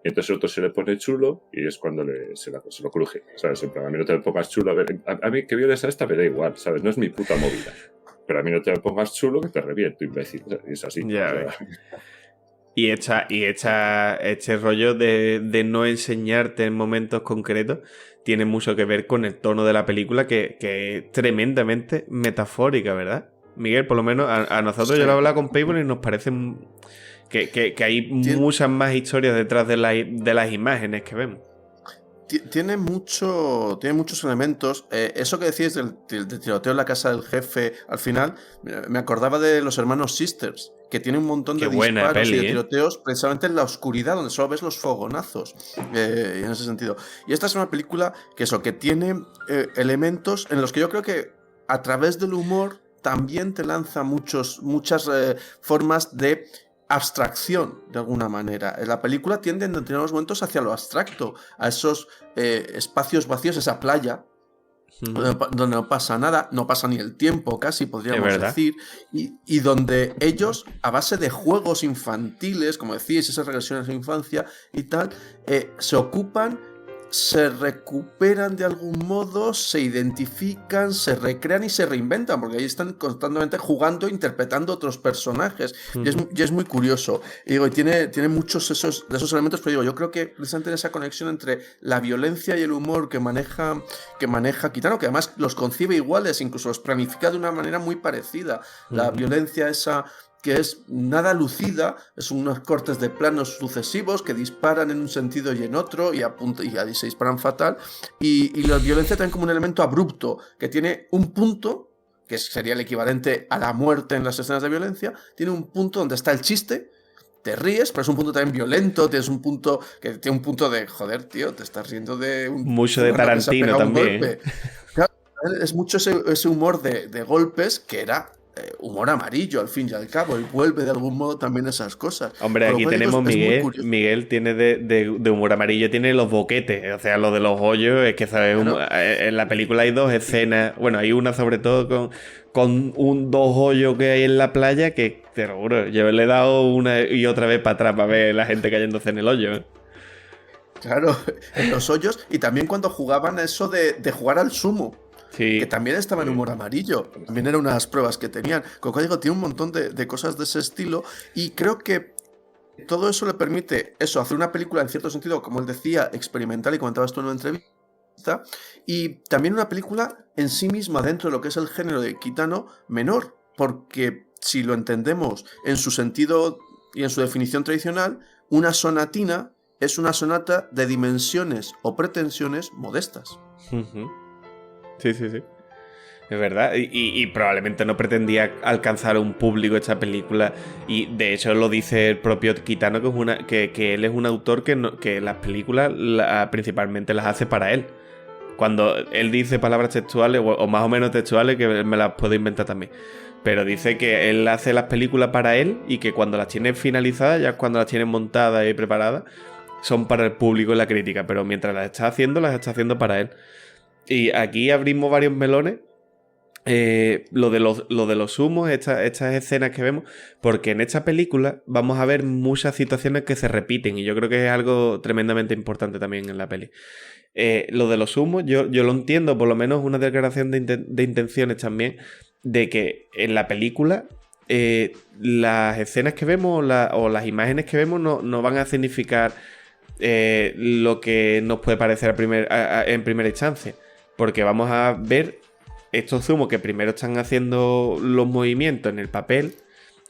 entonces el otro se le pone chulo y es cuando se lo cruje, ¿sabes? En plan, a mí no te me pongas chulo, a mí que violes a esta me da igual, ¿sabes? No es mi puta movida, pero a mí no te me pongas chulo que te reviento, imbécil, ¿sabes? Y es así. Y este rollo de no enseñarte en momentos concretos tiene mucho que ver con el tono de la película, que es tremendamente metafórica, ¿verdad? Miguel, por lo menos a nosotros, yo lo he hablado con Payball y nos parece que hay muchas más historias detrás de las imágenes que vemos. Tiene muchos elementos. Eso que decís del tiroteo en la casa del jefe, al final, me acordaba de los hermanos Sisters, que tiene un montón de disparos y de tiroteos precisamente en la oscuridad, donde solo ves los fogonazos, en ese sentido. Y esta es una película que tiene elementos en los que yo creo que a través del humor también te lanza muchas formas de abstracción, de alguna manera. La película tiende en determinados momentos hacia lo abstracto, a esos espacios vacíos, esa playa, donde no pasa nada, no pasa ni el tiempo casi, podríamos decir, y donde ellos, a base de juegos infantiles, como decís, esas regresiones a la infancia y tal, se ocupan, se recuperan de algún modo, se identifican, se recrean y se reinventan, porque ahí están constantemente jugando, interpretando otros personajes, y es muy curioso. Y digo, y tiene muchos de esos elementos, pero digo, yo creo que precisamente en esa conexión entre la violencia y el humor que maneja Kitano, que además los concibe iguales, incluso los planifica de una manera muy parecida. La violencia esa que es nada lucida, es unos cortes de planos sucesivos que disparan en un sentido y en otro y se disparan fatal, y la violencia también como un elemento abrupto que tiene un punto que sería el equivalente a la muerte en las escenas de violencia, tiene un punto donde está el chiste, te ríes, pero es un punto también violento, tienes un punto que tiene un punto de joder, tío, te estás riendo de mucho de Tarantino también. Claro, es mucho ese humor de golpes que era humor amarillo, al fin y al cabo, y vuelve de algún modo también esas cosas. Hombre, aquí tenemos Miguel tiene de humor amarillo, tiene los boquetes, o sea, lo de los hoyos, es que ¿sabes? Claro. En la película hay 2 escenas, bueno, hay una sobre todo con 2 hoyos que hay en la playa que, te lo juro, yo le he dado una y otra vez para atrás para ver la gente cayéndose en el hoyo, ¿eh? Claro, en los hoyos, y también cuando jugaban eso de jugar al sumo. Sí. Que también estaba en humor amarillo. También eran unas pruebas que tenían. Como digo, tiene un montón de cosas de ese estilo. Y creo que todo eso le permite hacer una película en cierto sentido, como él decía, experimental, y comentabas tú en una entrevista. Y también una película en sí misma, dentro de lo que es el género de Kitano, menor. Porque si lo entendemos en su sentido y en su definición tradicional, una sonatina es una sonata de dimensiones o pretensiones modestas. Uh-huh. Sí. Es verdad. Y probablemente no pretendía alcanzar un público esta película. Y de hecho lo dice el propio Kitano, que él es un autor que las películas principalmente las hace para él. Cuando él dice palabras textuales, o más o menos textuales, que me las puedo inventar también. Pero dice que él hace las películas para él y que cuando las tiene finalizadas, ya cuando las tiene montadas y preparadas, son para el público y la crítica. Pero mientras las está haciendo para él. Y aquí abrimos varios melones, lo de los humos, estas escenas que vemos, porque en esta película vamos a ver muchas situaciones que se repiten y yo creo que es algo tremendamente importante también en la peli. Lo de los humos, yo lo entiendo, por lo menos una declaración de intenciones también, de que en la película las escenas que vemos o las imágenes que vemos no van a significar lo que nos puede parecer en primera instancia. Porque vamos a ver estos zumos que primero están haciendo los movimientos en el papel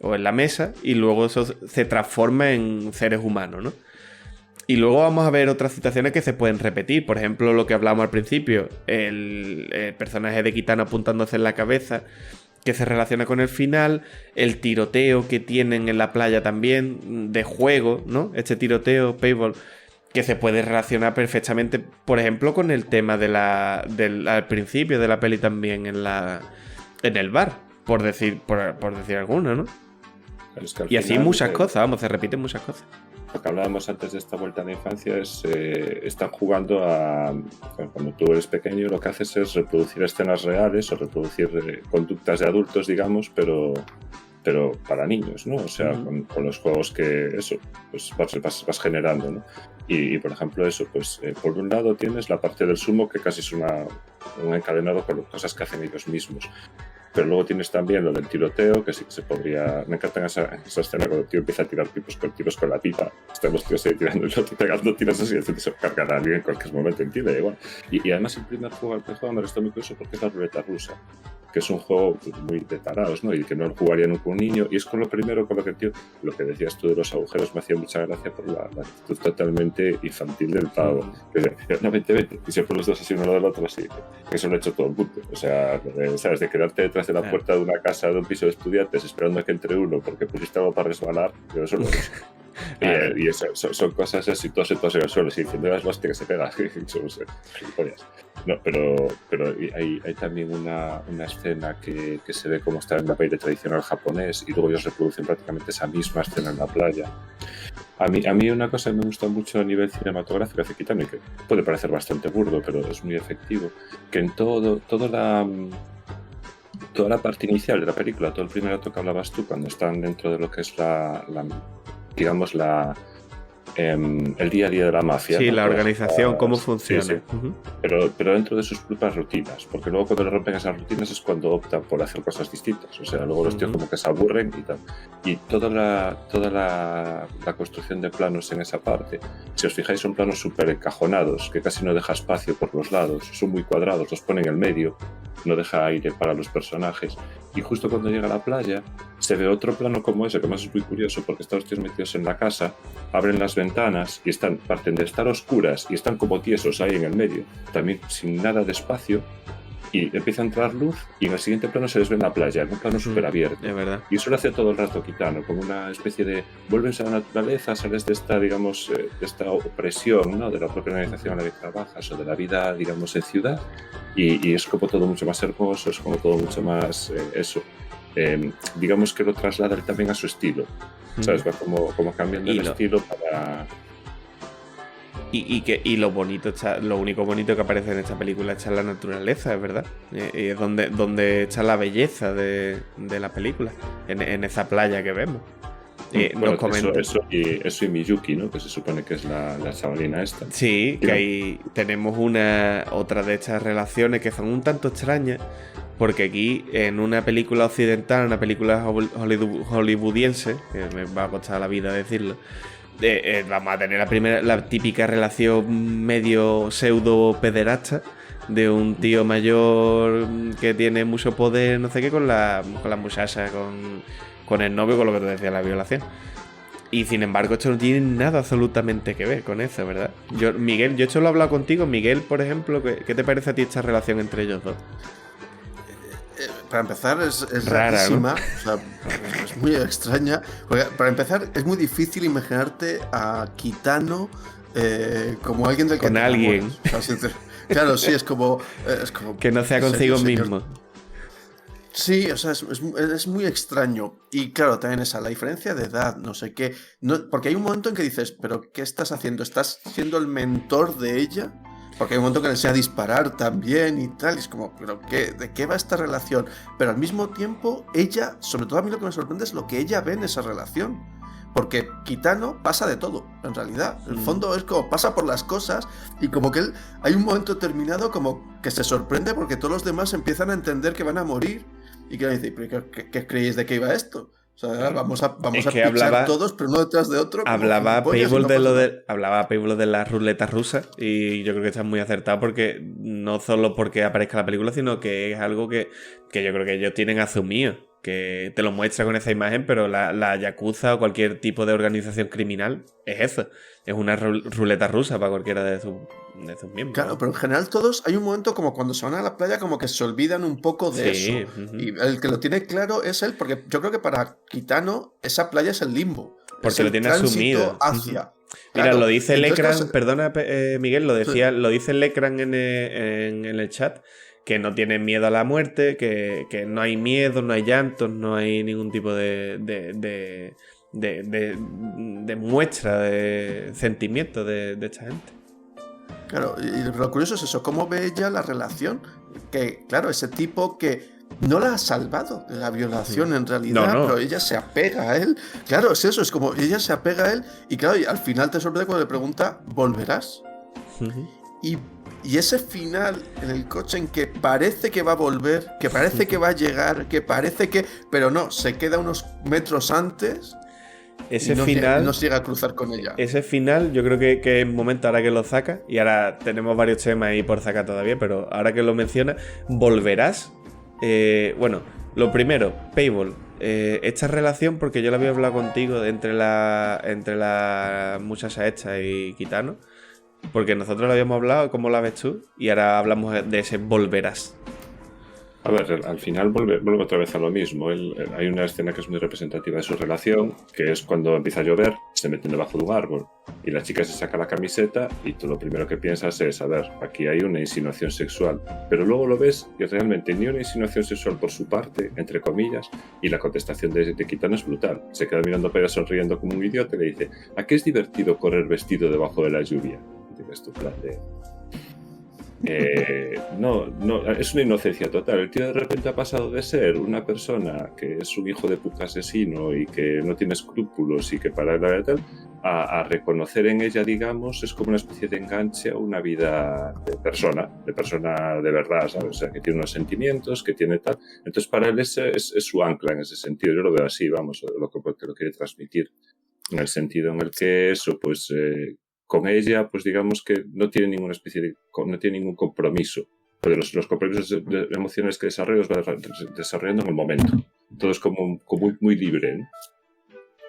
o en la mesa y luego eso se transforma en seres humanos, ¿no? Y luego vamos a ver otras situaciones que se pueden repetir. Por ejemplo, lo que hablamos al principio, el personaje de Kitano apuntándose en la cabeza, que se relaciona con el final, el tiroteo que tienen en la playa también, de juego, ¿no? Este tiroteo, paintball, que se puede relacionar perfectamente, por ejemplo, con el tema al principio de la peli también en el bar, por decir alguno, ¿no? Es que y así final, muchas cosas, se repiten muchas cosas. Lo que hablábamos antes de esta vuelta a la infancia es están jugando a... Cuando tú eres pequeño lo que haces es reproducir escenas reales o reproducir conductas de adultos, digamos, pero para niños, ¿no? O sea, con los juegos que eso, pues vas generando, ¿no? Y por ejemplo eso, pues por un lado tienes la parte del sumo que casi es un encadenado con cosas que hacen ellos mismos. Pero luego tienes también lo del tiroteo, que sí que se podría... Me encanta esa escena cuando el tío empieza a tirar tiros con la pipa. Están los tíos ahí tirando y el otro pegando tiros así, y se cargan a alguien en cualquier momento, entiende, igual. Y además el primer juego al que juego me resulta muy curioso porque es la ruleta rusa, que es un juego muy de tarados, ¿no? Y que no lo jugaría nunca un niño. Y es con lo primero con lo que el tío... Lo que decías tú de los agujeros me hacía mucha gracia por la actitud totalmente infantil del pavo. Que no, vente. Y siempre los dos así uno del otro así. Eso lo ha hecho todo el mundo. O sea, ¿sabes? De quedarte detrás de la puerta de una casa de un piso de estudiantes esperando a que entre uno porque pusiste algo para resbalar, pero eso lo es. Y eso, son cosas así, todos en el suelo, y diciendo las hostias que se pega, gilipollas. No, pero hay también una escena que se ve como está en la baile tradicional japonés y luego ellos reproducen prácticamente esa misma escena en la playa. A mí una cosa que me gusta mucho a nivel cinematográfico hace Kitano, y que puede parecer bastante burdo, pero es muy efectivo, que en toda la parte inicial de la película, todo el primer acto que hablabas tú, cuando están dentro de lo que es el día a día de la mafia. Sí, ¿no? La organización, cómo funciona. Sí. Uh-huh. Pero dentro de sus propias rutinas, porque luego cuando le rompen esas rutinas es cuando optan por hacer cosas distintas. O sea, luego los tíos como que se aburren y tal. Y toda la construcción de planos en esa parte, si os fijáis, son planos súper encajonados, que casi no deja espacio por los lados, son muy cuadrados, los pone en el medio, no deja aire para los personajes. Y justo cuando llega a la playa, se ve otro plano como ese, que más es muy curioso, porque están los tíos metidos en la casa, abren las ventanas y parten de estar oscuras y están como tiesos ahí en el medio, también sin nada de espacio, y empieza a entrar luz y en el siguiente plano se les ve en la playa, en un plano súper abierto. Es verdad. Y eso lo hace todo el rato Kitano, como una especie de vuelves a la naturaleza, sales de esta, digamos, de esta opresión, ¿no? De la propia organización en la que trabajas o de la vida, digamos, en ciudad, y es como todo mucho más hermoso, es como todo mucho más eso. digamos que lo traslada también a su estilo. ¿Sabes? Va como cambiando el estilo para... Y lo bonito está, lo único bonito que aparece en esta película está la naturaleza, es verdad. Y es donde está la belleza de la película, en esa playa que vemos. Bueno, eso y Miyuki, ¿no? Que se supone que es la chavalina esta. Sí, que ahí tenemos otra de estas relaciones que son un tanto extrañas, porque aquí en una película occidental, una película hollywoodiense, que me va a costar la vida decirlo, vamos a tener la típica relación medio pseudo pederasta de un tío mayor que tiene mucho poder, no sé qué, con la muchacha, con el novio, con lo que te decía, la violación. Y sin embargo, esto no tiene nada absolutamente que ver con eso, ¿verdad? Miguel, yo esto lo he hablado contigo. Miguel, por ejemplo, ¿qué te parece a ti esta relación entre ellos dos? Para empezar, es rara, rarísima, ¿no? o sea, es muy extraña. Porque, para empezar, es muy difícil imaginarte a Kitano como alguien del que con te alguien. O sea, claro, sí, es como que no sea consigo mismo. Sí, o sea, es muy extraño. Y claro, también la diferencia de edad, no sé qué. No, porque hay un momento en que dices, ¿pero qué estás haciendo? ¿Estás siendo el mentor de ella? Porque hay un momento que le enseña a disparar también y tal. Y es como, ¿pero de qué va esta relación? Pero al mismo tiempo, ella, sobre todo a mí lo que me sorprende es lo que ella ve en esa relación. Porque Kitano pasa de todo, en realidad. En el fondo es como pasa por las cosas y como que hay un momento determinado como que se sorprende porque todos los demás empiezan a entender que van a morir. Y que dice, ¿qué creéis de qué iba esto? O sea, vamos a pichar todos, pero uno detrás de otro. Hablaba Payball de la ruleta rusa y yo creo que está muy acertado porque no solo porque aparezca la película, sino que es algo que yo creo que ellos tienen asumido, que te lo muestra con esa imagen, pero la Yakuza o cualquier tipo de organización criminal es eso. Es una ruleta rusa para cualquiera de sus miembros. Claro, pero en general todos, hay un momento como cuando se van a la playa como que se olvidan un poco de eso. Y el que lo tiene claro es él, porque yo creo que para Kitano esa playa es el limbo. Porque lo tiene asumido. Hacia. Mira, Claro. lo dice Lecran, Entonces, perdona Miguel, lo dice Lecran en el chat, que no tiene miedo a la muerte, que no hay miedo, no hay llantos, no hay ningún tipo de muestra de sentimiento de esta gente. Claro, y lo curioso es eso, cómo ve ella la relación, que claro, ese tipo que no la ha salvado de la violación en realidad, No. pero ella se apega a él. Claro, es eso, es como ella se apega a él y claro, y al final te sorprende cuando le pregunta, ¿volverás? Y ese final en el coche en que parece que va a volver, que parece que va a llegar, que parece que... Pero no, se queda unos metros antes... Ese y no final no llega a cruzar con ella. Ese final yo creo que es momento ahora que lo saca, y ahora tenemos varios temas ahí por sacar todavía, pero ahora que lo menciona, volverás. Bueno, lo primero, Payball, esta relación, porque yo la había hablado contigo entre la muchacha esta y Kitano, porque nosotros lo habíamos hablado, ¿cómo la ves tú? Y ahora hablamos de ese volverás. A ver, al final vuelve otra vez a lo mismo. Hay una escena que es muy representativa de su relación, que es cuando empieza a llover, se meten debajo de un árbol y la chica se saca la camiseta y tú lo primero que piensas es, a ver, aquí hay una insinuación sexual. Pero luego lo ves y realmente ni una insinuación sexual por su parte, entre comillas, y la contestación de Kitano es brutal. Se queda mirando para ella sonriendo como un idiota y le dice, ¿a qué es divertido correr vestido debajo de la lluvia? Y tienes tu plan de... no, es una inocencia total. El tío de repente ha pasado de ser una persona que es un hijo de puta asesino y que no tiene escrúpulos y que para la tal, a reconocer en ella, digamos, es como una especie de enganche a una vida de persona de verdad, ¿sabes? O sea, que tiene unos sentimientos, que tiene tal. Entonces para él es su ancla en ese sentido. Yo lo veo así, vamos, lo que lo quiere transmitir, en el sentido en el que eso, pues... con ella, pues digamos que no tiene ninguna no tiene ningún compromiso. Pero los compromisos de emociones que desarrolla los va desarrollando en el momento. Todo es como muy libre, ¿no?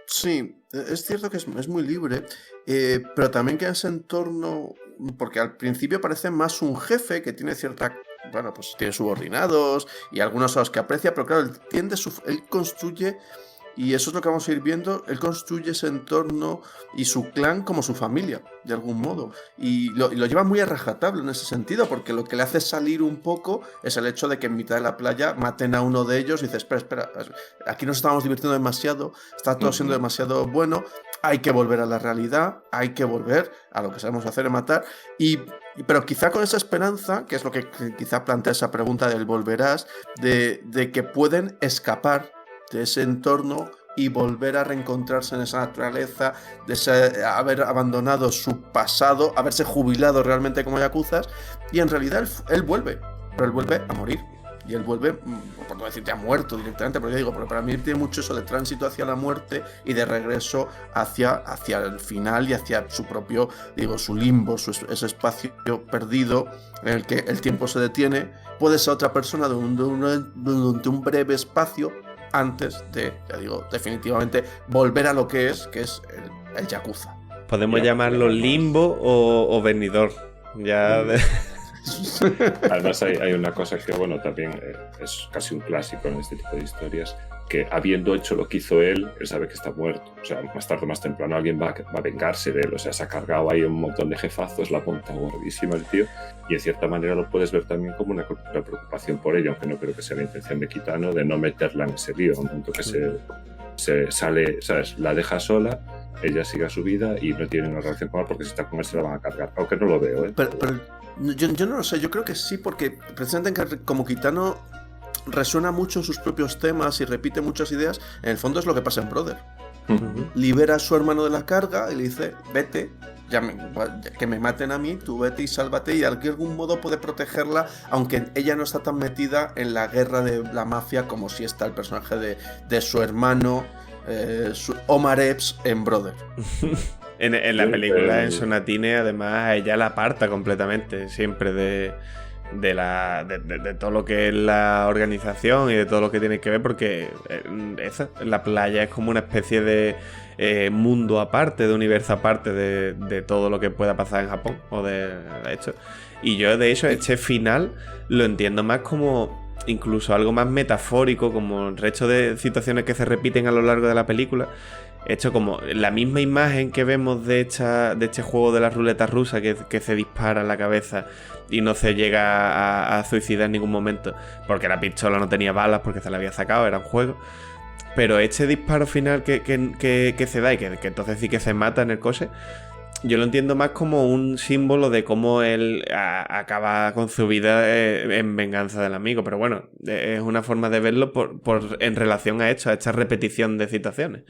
Sí, es cierto que es muy libre, pero también que ese entorno, porque al principio parece más un jefe que tiene cierta, pues tiene subordinados y algunos a los que aprecia, pero claro, él construye Y eso es lo que vamos a ir viendo. Él construye ese entorno y su clan como su familia, de algún modo. Y lo lleva muy a rajatabla en ese sentido, porque lo que le hace salir un poco es el hecho de que en mitad de la playa maten a uno de ellos y dice, espera, aquí nos estábamos divirtiendo demasiado, está todo siendo demasiado bueno, hay que volver a la realidad, hay que volver a lo que sabemos hacer, es matar. Pero quizá con esa esperanza, que es lo que quizá plantea esa pregunta del volverás, de que pueden escapar de ese entorno y volver a reencontrarse en esa naturaleza, de haber abandonado su pasado, haberse jubilado realmente como yakuzas, y en realidad él vuelve, pero él vuelve a morir. Y él vuelve, por no decirte, ha muerto directamente, pero yo digo, pero para mí tiene mucho eso de tránsito hacia la muerte y de regreso hacia el final y hacia su propio, su limbo, ese espacio perdido en el que el tiempo se detiene. Puede ser otra persona durante un breve espacio antes de, definitivamente volver a lo que es el yakuza. Podemos llamarlo limbo o venidor. Ya Además hay una cosa que, también es casi un clásico en este tipo de historias, que habiendo hecho lo que hizo él sabe que está muerto. O sea, más tarde o más temprano alguien va a vengarse de él. O sea, se ha cargado ahí un montón de jefazos, la monta gordísima el tío, y en cierta manera lo puedes ver también como una preocupación por ello, aunque no creo que sea la intención de Kitano de no meterla en ese lío, a un punto que se sale, ¿sabes? La deja sola, ella sigue su vida y no tiene una relación con él, porque si está con él se la van a cargar, aunque no lo veo, ¿eh? Pero yo no lo sé, yo creo que sí, porque precisamente como Kitano resuena mucho en sus propios temas y repite muchas ideas, en el fondo es lo que pasa en Brother. Libera a su hermano de la carga y le dice, vete, que me maten a mí, tú vete y sálvate, y de algún modo puede protegerla, aunque ella no está tan metida en la guerra de la mafia como si está el personaje de su hermano, Omar Epps en Brother. En la película, en Sonatine, además, ella la aparta completamente, siempre de todo lo que es la organización y de todo lo que tiene que ver, porque la playa es como una especie de mundo aparte, de universo aparte de todo lo que pueda pasar en Japón, o de hecho. Y yo, de hecho, este final lo entiendo más como incluso algo más metafórico, como el resto de situaciones que se repiten a lo largo de la película. Hecho como la misma imagen que vemos de este juego de la ruleta rusa que se dispara en la cabeza y no se llega a suicidar en ningún momento porque la pistola no tenía balas, porque se la había sacado, era un juego. Pero este disparo final que se da y que entonces sí que se mata en el coche, yo lo entiendo más como un símbolo de cómo él acaba con su vida en venganza del amigo. Pero bueno, es una forma de verlo en relación a esto, a esta repetición de situaciones.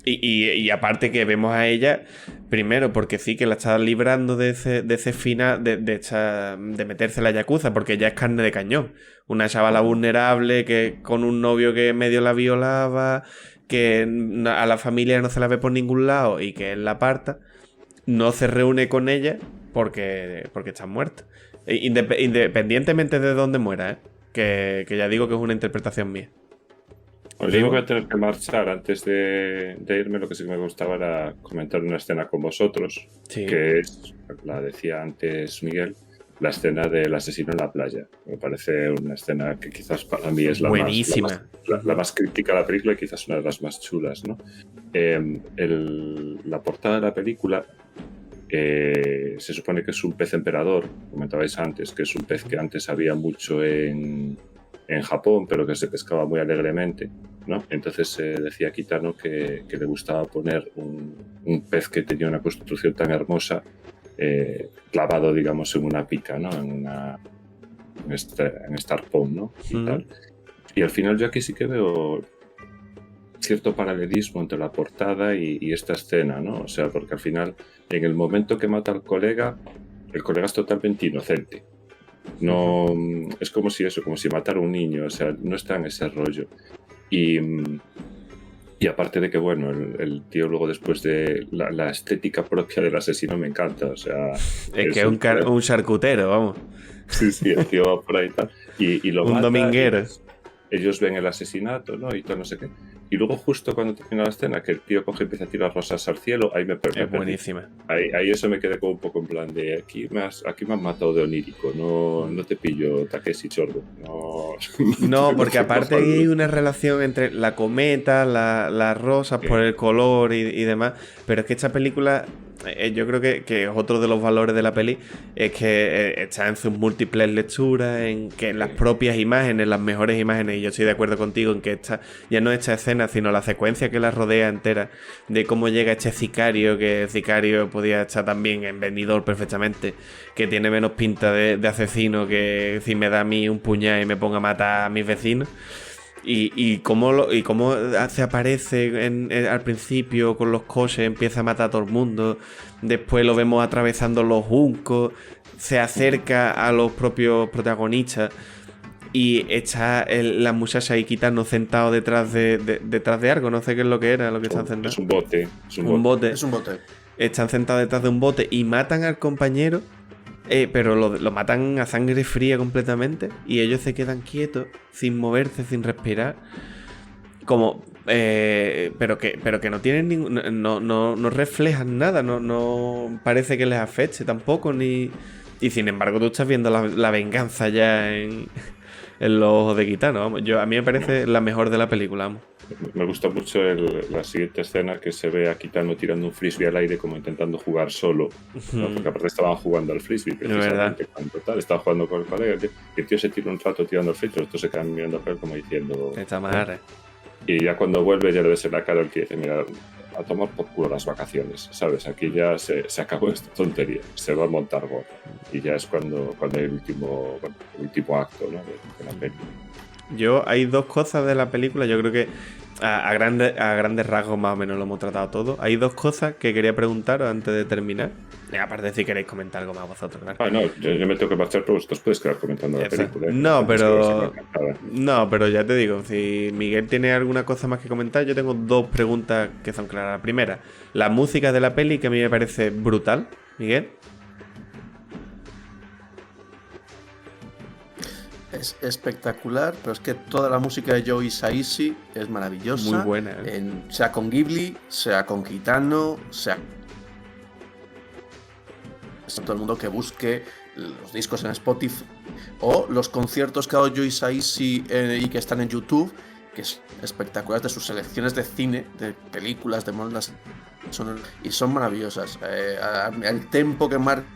Y aparte que vemos a ella, primero porque sí que la está librando de ese final, de meterse en la yakuza, porque ella es carne de cañón. Una chavala vulnerable que con un novio que medio la violaba, que a la familia no se la ve por ningún lado y que él la aparta, no se reúne con ella porque está muerta. Independientemente de dónde muera, que ya digo que es una interpretación mía. Os digo que voy a tener que marchar antes de irme. Lo que sí que me gustaba era comentar una escena con vosotros, sí, que es, la decía antes Miguel, la escena del asesino en la playa. Me parece una escena que quizás para mí es la más crítica de la película y quizás una de las más chulas, ¿no? La portada de la película se supone que es un pez emperador, comentabais antes, que es un pez que antes había mucho en Japón, pero que se pescaba muy alegremente, ¿no? Entonces decía Kitano que le gustaba poner un pez que tenía una construcción tan hermosa clavado, digamos, en una pica, ¿no? En este arpón, ¿no? Y tal. Y al final yo aquí sí que veo cierto paralelismo entre la portada y esta escena, ¿no? O sea, porque al final, en el momento que mata al colega, el colega es totalmente inocente. No, es como si matara a un niño, o sea, no está en ese rollo. Y aparte de que, bueno, el tío luego después de la estética propia del asesino me encanta, o sea... Es que es un charcutero, vamos. Sí, el tío va por ahí y tal. Y lo un mata, dominguero. ellos ven el asesinato, ¿no? Y todo no sé qué. Y luego justo cuando termina la escena, que el tío coge y empieza a tirar rosas al cielo, ahí me perdí. Es buenísima. Ahí eso me quedé como un poco en plan de aquí me has matado de onírico, no te pillo Takeshi Chorbo. No, porque aparte hay una relación entre la cometa, las rosas por el color y demás, pero es que esta película... yo creo que otro de los valores de la peli es que está en sus múltiples lecturas, en que las propias imágenes, las mejores imágenes, y yo estoy de acuerdo contigo en que esta, ya no esta escena, sino la secuencia que la rodea entera, de cómo llega este sicario, que el sicario podía estar también en Venidor perfectamente, que tiene menos pinta de asesino que si me da a mí un puñal y me ponga a matar a mis vecinos. Y cómo se aparece al principio con los coches, empieza a matar a todo el mundo, después lo vemos atravesando los juncos, se acerca a los propios protagonistas y está la muchacha y Kitano sentado detrás de algo, no sé qué es lo que era, lo que están sentados. Es un bote. Es un bote. Están sentados detrás de un bote y matan al compañero. Pero lo matan a sangre fría completamente y ellos se quedan quietos, sin moverse, sin respirar. Como... pero que no tienen no reflejan nada, no parece que les afecte tampoco, ni... Y sin embargo tú estás viendo la venganza ya en los ojos de Kitano. Vamos. A mí me parece la mejor de la película, vamos. Me gusta mucho la siguiente escena, que se ve a Kitano tirando un frisbee al aire como intentando jugar solo, ¿no? Porque aparte estaban jugando al frisbee precisamente cuando tal, estaba jugando con el colega y el tío se tira un rato tirando el frisbee, los otros se quedan mirando a él como diciendo Está mal, y ya cuando vuelve ya le ves en la cara el que dice, mira, a tomar por culo las vacaciones, ¿sabes? Aquí ya se acabó esta tontería, se va a montar gorro y ya es cuando hay el último acto, ¿no? de la película. Hay dos cosas de la película, yo creo que a grandes rasgos más o menos lo hemos tratado todo. Hay dos cosas que quería preguntaros antes de terminar. Y aparte de si queréis comentar algo más vosotros, claro. No, yo me tengo que marchar, pero vosotros podéis quedar comentando la película. No, pero ya te digo, si Miguel tiene alguna cosa más que comentar, yo tengo dos preguntas que son claras. La primera, la música de la peli, que a mí me parece brutal. Miguel. Es espectacular, pero es que toda la música de Joe Hisaishi es maravillosa. Muy buena. Sea con Ghibli, sea con Kitano, sea todo el mundo que busque los discos en Spotify o los conciertos que ha dado Joe Hisaishi y que están en YouTube, que es espectacular, de sus selecciones de cine, de películas, de bandas sonoras, y son maravillosas. El tempo que marca,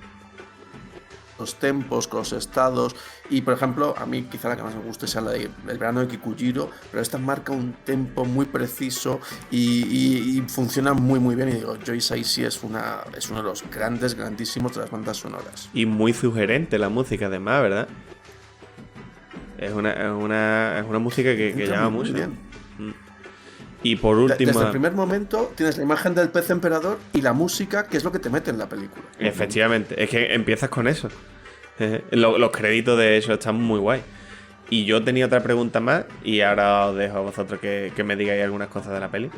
los tempos, con los estados, y por ejemplo a mí quizá la que más me guste sea la de El verano de Kikujiro, pero esta marca un tempo muy preciso y funciona muy muy bien, y digo, Joe Hisaishi es uno de los grandísimos de las bandas sonoras. Y muy sugerente la música además, ¿verdad? Es una música que llama mucho. Bien. Y por último... Desde el primer momento tienes la imagen del pez emperador y la música, que es lo que te mete en la película. Efectivamente, es que empiezas con eso. Los créditos de eso están muy guay. Y yo tenía otra pregunta más, y ahora os dejo a vosotros que me digáis algunas cosas de la peli.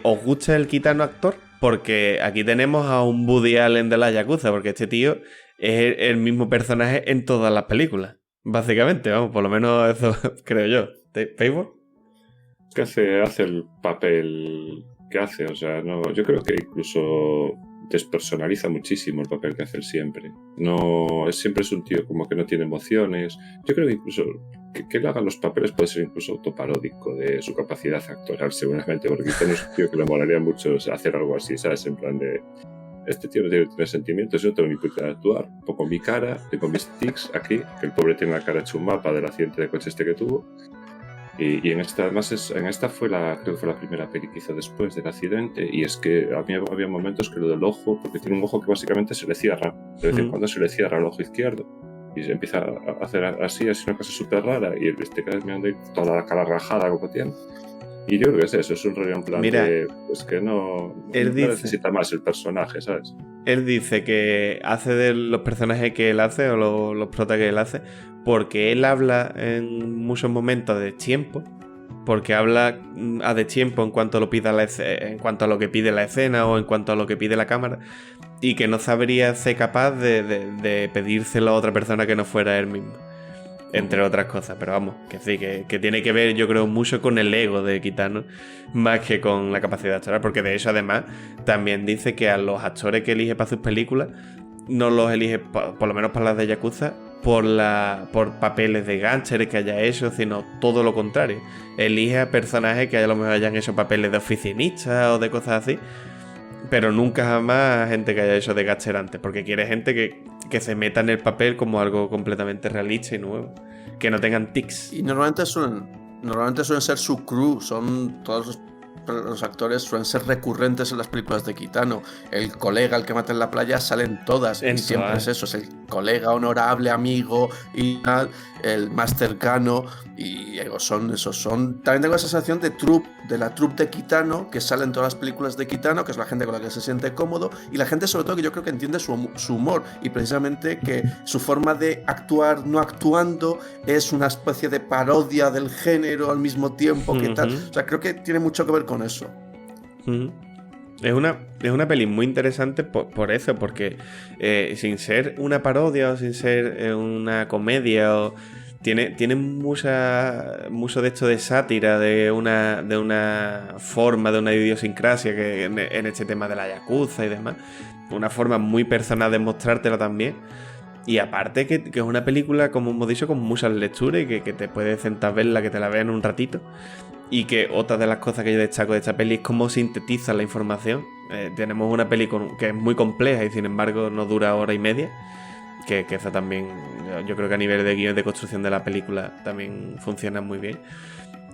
¿Os gusta el Kitano actor? Porque aquí tenemos a un Woody Allen de la Yakuza, porque este tío es el mismo personaje en todas las películas. Básicamente, vamos, por lo menos eso creo yo. ¿Payball? Que hace el papel que hace, o sea, no, yo creo que incluso despersonaliza muchísimo el papel que hace él siempre. Siempre es un tío como que no tiene emociones. Yo creo que incluso que él haga los papeles puede ser incluso autoparódico de su capacidad actoral, seguramente, porque quizá no es un tío que le molaría mucho hacer algo así, ¿sabes? En plan de, este tío no tiene sentimientos, yo no tengo ni puta de actuar. Un poco mi cara, tengo mis tics aquí, que el pobre tiene la cara hecho un mapa del accidente de coche que tuvo. Y en esta, además, creo que fue la primera peli que hizo después del accidente, y es que a mí había momentos que lo del ojo, porque tiene un ojo que básicamente se le cierra, de vez en cuando se le cierra el ojo izquierdo, y se empieza a hacer así una cosa súper rara, y él te queda mirando toda la cara rajada como tiene. Y yo creo que es eso, es un rollo en plan de, pues que no necesita más el personaje, ¿sabes? Él dice que hace de los personajes que él hace, o los protas que él hace, porque él habla en muchos momentos de tiempo, porque habla a destiempo en cuanto a lo que pide la escena o en cuanto a lo que pide la cámara, y que no sabría ser capaz de pedírselo a otra persona que no fuera él mismo. entre otras cosas. Pero vamos, que sí, que tiene que ver, yo creo, mucho con el ego de Kitano, más que con la capacidad actoral, porque de hecho, además, también dice que a los actores que elige para sus películas, no los elige, por lo menos para las de Yakuza, por papeles de gánsteres que haya hecho, sino todo lo contrario. Elige a personajes que a lo mejor hayan hecho papeles de oficinistas o de cosas así, pero nunca jamás a gente que haya hecho de gánster antes, porque quiere gente que se meta en el papel como algo completamente realista y nuevo, que no tengan tics. Y normalmente suelen ser su crew, son todos los actores suelen ser recurrentes en las películas de Kitano. El colega, el que mata en la playa, salen todas. Y siempre es eso, es el colega honorable, amigo y tal, el más cercano. Y son esos. También tengo la sensación de la troupe de Kitano, que sale en todas las películas de Kitano, que es la gente con la que se siente cómodo. Y la gente, sobre todo, que yo creo que entiende su humor. Y precisamente que su forma de actuar no actuando es una especie de parodia del género al mismo tiempo que tal. O sea, creo que tiene mucho que ver con eso. Es una peli muy interesante por eso, porque sin ser una parodia o sin ser una comedia, tiene mucho de esto de sátira, de una forma, de una idiosincrasia que en este tema de la yakuza y demás. Una forma muy personal de mostrártela también. Y aparte que es una película, como hemos dicho, con muchas lecturas y que te puedes sentar a verla, que te la vean un ratito. Y que otra de las cosas que yo destaco de esta peli es cómo sintetiza la información. Tenemos una peli que es muy compleja y sin embargo no dura hora y media. Que eso también, yo creo que a nivel de guión de construcción de la película también funciona muy bien.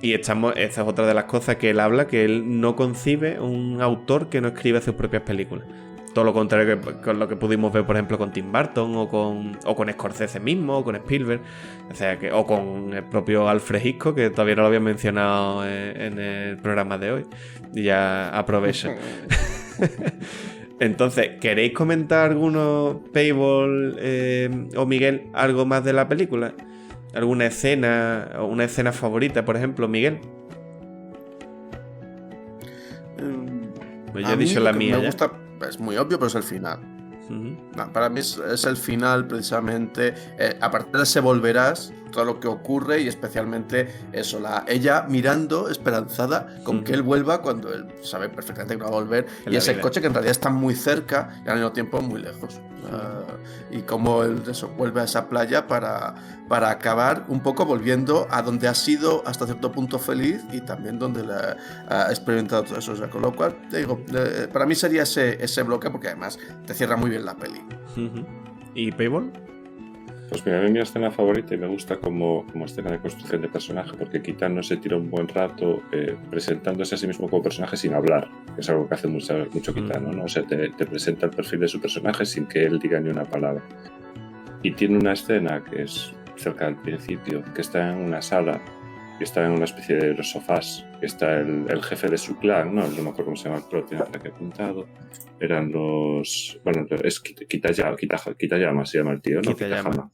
Y esa es otra de las cosas que él habla, que él no concibe un autor que no escriba sus propias películas. Todo lo contrario que con lo que pudimos ver, por ejemplo, con Tim Burton o con Scorsese mismo, o con Spielberg, o con el propio Alfred Hitchcock, que todavía no lo había mencionado en el programa de hoy. Y ya aprovecho. Entonces, ¿queréis comentar algunos, Payball o Miguel, algo más de la película? ¿Alguna escena o una escena favorita, por ejemplo, Miguel? Pues ya he dicho la mía. Me gusta, es muy obvio, pero es el final. Para mí es el final, precisamente. A partir de ese volverás, todo lo que ocurre y especialmente eso, ella mirando esperanzada con que él vuelva cuando él sabe perfectamente que no va a volver, y ese coche que en realidad está muy cerca y al mismo tiempo muy lejos. Y como él vuelve a esa playa para acabar un poco volviendo a donde ha sido hasta cierto punto feliz y también donde ha experimentado todo eso. O sea, con lo cual, te digo, para mí sería ese bloque, porque además te cierra muy bien la peli. ¿Y Payball? Pues mira, a mí mi escena favorita, y me gusta como escena de construcción de personaje, porque Kitano se tira un buen rato presentándose a sí mismo como personaje sin hablar, que es algo que hace mucho Kitano, ¿no? O sea, te presenta el perfil de su personaje sin que él diga ni una palabra. Y tiene una escena que es cerca del principio, que está en una sala, y está en una especie de los sofás, que está el jefe de su clan, no me acuerdo cómo se llama el propio, que he apuntado. Eran los... Bueno, es Kitayama se llama el tío, ¿no? Kitayama.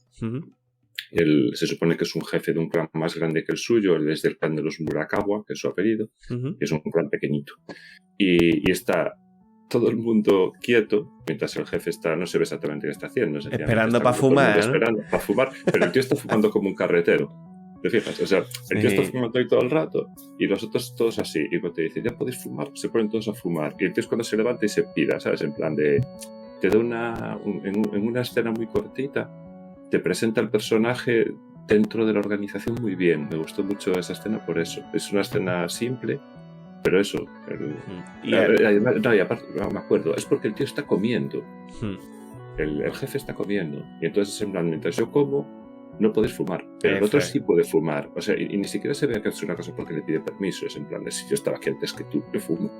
Se supone que es un jefe de un clan más grande que el suyo, él es del clan de los Murakawa, que es su apellido, y es un clan pequeñito. Y está todo el mundo quieto, mientras el jefe no se ve exactamente qué está haciendo. Esperando para fumar. Esperando para fumar, pero el tío está fumando como un carretero. ¿Te fijas? O sea, el tío está fumando ahí todo el rato y los otros todos así. Y cuando te dicen, ya podéis fumar, se ponen todos a fumar. Y el tío es cuando se levanta y se pira, ¿sabes? En plan de... Te da en una escena muy cortita, te presenta el personaje dentro de la organización muy bien. Me gustó mucho esa escena por eso. Es una escena simple, pero eso. Y aparte, no me acuerdo, es porque el tío está comiendo. El jefe está comiendo. Y entonces, en plan, mientras yo como, no podéis fumar, pero el otro sí puede fumar. O sea, y ni siquiera se ve que es una cosa porque le pide permiso. Es en plan de, si yo estaba aquí antes que tú, yo fumo.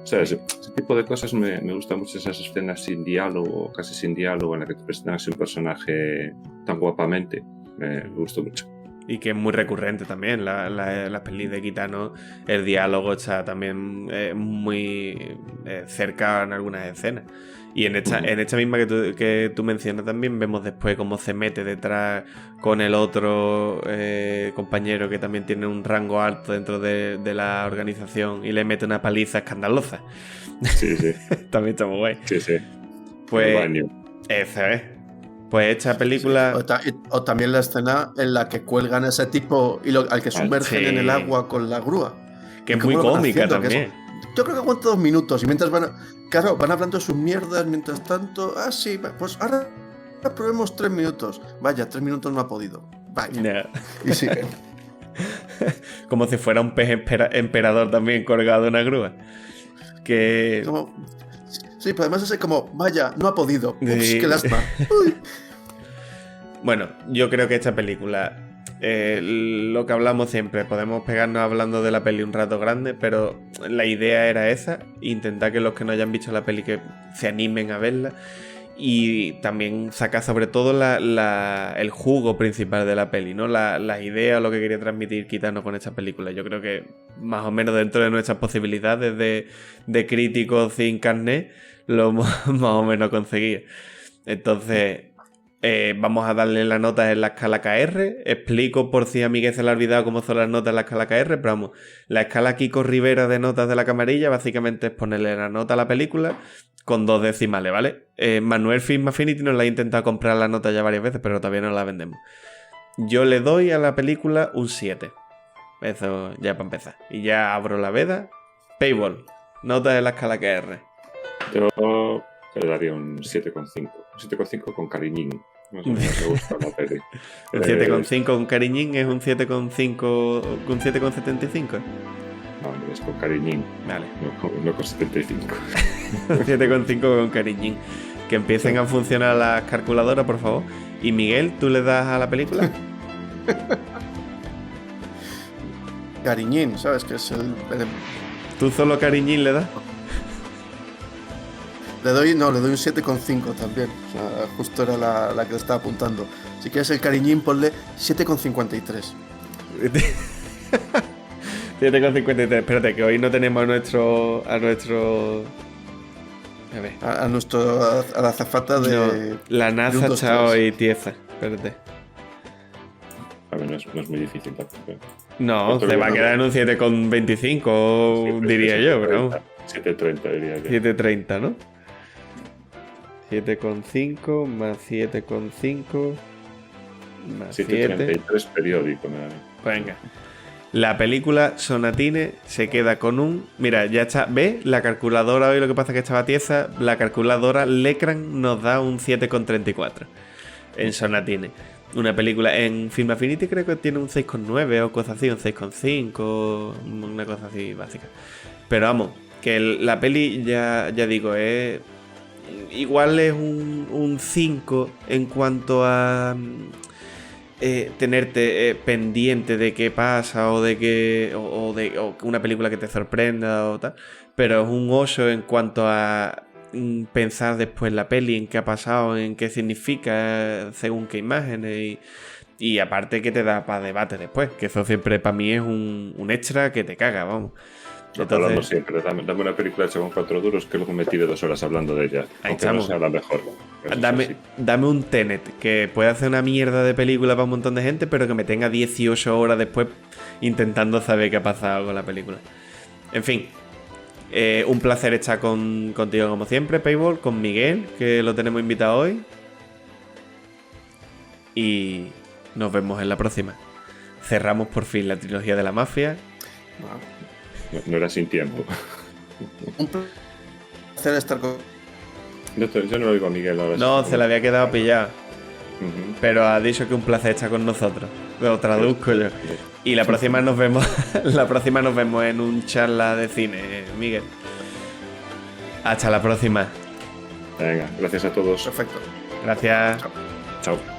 O sea, ese tipo de cosas me gustan mucho, esas escenas sin diálogo, casi sin diálogo, en las que te presentan así un personaje tan guapamente. Me gustó mucho. Y que es muy recurrente también, la peli de Kitano, el diálogo está también muy cerca en algunas escenas. Y en esta misma que tú mencionas también vemos después cómo se mete detrás con el otro compañero que también tiene un rango alto dentro de la organización y le mete una paliza escandalosa. Sí, sí. También está muy guay. Sí, sí. Pues esa es. Pues esta película... O también la escena en la que cuelgan a ese tipo y al que sumergen sí. en el agua con la grúa. Que es muy cómica también. Yo creo que aguanta 2 minutos y mientras van hablando de sus mierdas mientras tanto. Ah, sí, pues ahora probemos 3 minutos. Vaya, 3 minutos no ha podido. Vaya. No. Y siguen. Como si fuera un pez emperador también colgado en una grúa. Que... Sí, pero además es como, vaya, no ha podido. Ups, Sí. qué lástima. Uy. Bueno, yo creo que esta película, lo que hablamos siempre, podemos pegarnos hablando de la peli un rato grande, pero la idea era esa, intentar que los que no hayan visto la peli que se animen a verla y también sacar sobre todo el jugo principal de la peli, ¿no? La idea, lo que quería transmitir, quitarnos con esta película. Yo creo que más o menos dentro de nuestras posibilidades de críticos sin carnet, lo hemos más o menos conseguido. Entonces... vamos a darle la nota en la escala KR. Explico por si a Miguel se le ha olvidado cómo son las notas en la escala KR, pero vamos, la escala Kiko Rivera de notas de la camarilla básicamente es ponerle la nota a la película con 2 decimales, ¿vale? Manuel Film Affinity nos la ha intentado comprar la nota ya varias veces, pero todavía no la vendemos. Yo le doy a la película un 7. Eso ya para empezar. Y ya abro la veda. Paywall, nota de la escala KR. Yo le daría un 7,5. Un 7,5 con cariñín. Más o menos me gusta la peli. Un 7,5 con cariñín es un 7,5 con 7,75. No, es con cariñín. Vale. No con 75. 7,5 con cariñín. Que empiecen a funcionar las calculadoras, por favor. Y Miguel, ¿tú le das a la película? Cariñín, ¿sabes? Que es el... ¿Tú solo cariñín le das? Le doy un 7,5 también. O sea, justo era la que le estaba apuntando. Si quieres el cariñín, ponle 7,53. 7,53. Espérate, que hoy no tenemos a nuestro... A ver. A la azafata de... No, la NASA está hoy tiesa. Espérate. A ver, no es muy difícil tampoco. No, se va a quedar en un 7,25, Sí, diría yo, pero... 7,30 diría yo. 7,30, ¿no? 7,5 más 7,5 más 7. 7,33 periódico. Nada. Venga. La película Sonatine se queda con un... Mira, ya está. ¿Ves? La calculadora hoy lo que pasa es que estaba tiesa. La calculadora Lecran nos da un 7,34 en Sonatine. Una película en Film Affinity creo que tiene un 6,9 o cosas así, un 6,5, una cosa así básica. Pero vamos, que la peli ya digo, igual es un 5 en cuanto a tenerte pendiente de qué pasa o de una película que te sorprenda o tal, pero es un 8 en cuanto a pensar después la peli, en qué ha pasado, en qué significa según qué imágenes y aparte que te da para debate después, que eso siempre para mí es un extra que te caga, vamos. Entonces, hablamos siempre, dame una película hecha con 4 duros que luego me tire 2 horas hablando de ella. Ahí aunque estamos. no sea la mejor. Dame un Tenet, que puede hacer una mierda de película para un montón de gente, pero que me tenga 18 horas después intentando saber qué ha pasado con la película. En fin, un placer estar contigo como siempre, Paywall, con Miguel, que lo tenemos invitado hoy. Y nos vemos en la próxima. Cerramos por fin la trilogía de la mafia. No era sin tiempo. Un placer estar con... Yo no lo digo a Miguel ahora. No, se le había quedado pillado. Uh-huh. Pero ha dicho que un placer estar con nosotros. Lo traduzco yo. Y la próxima nos vemos. La próxima nos vemos en un charla de cine, Miguel. Hasta la próxima. Venga, gracias a todos. Perfecto. Gracias. Chao. Chao.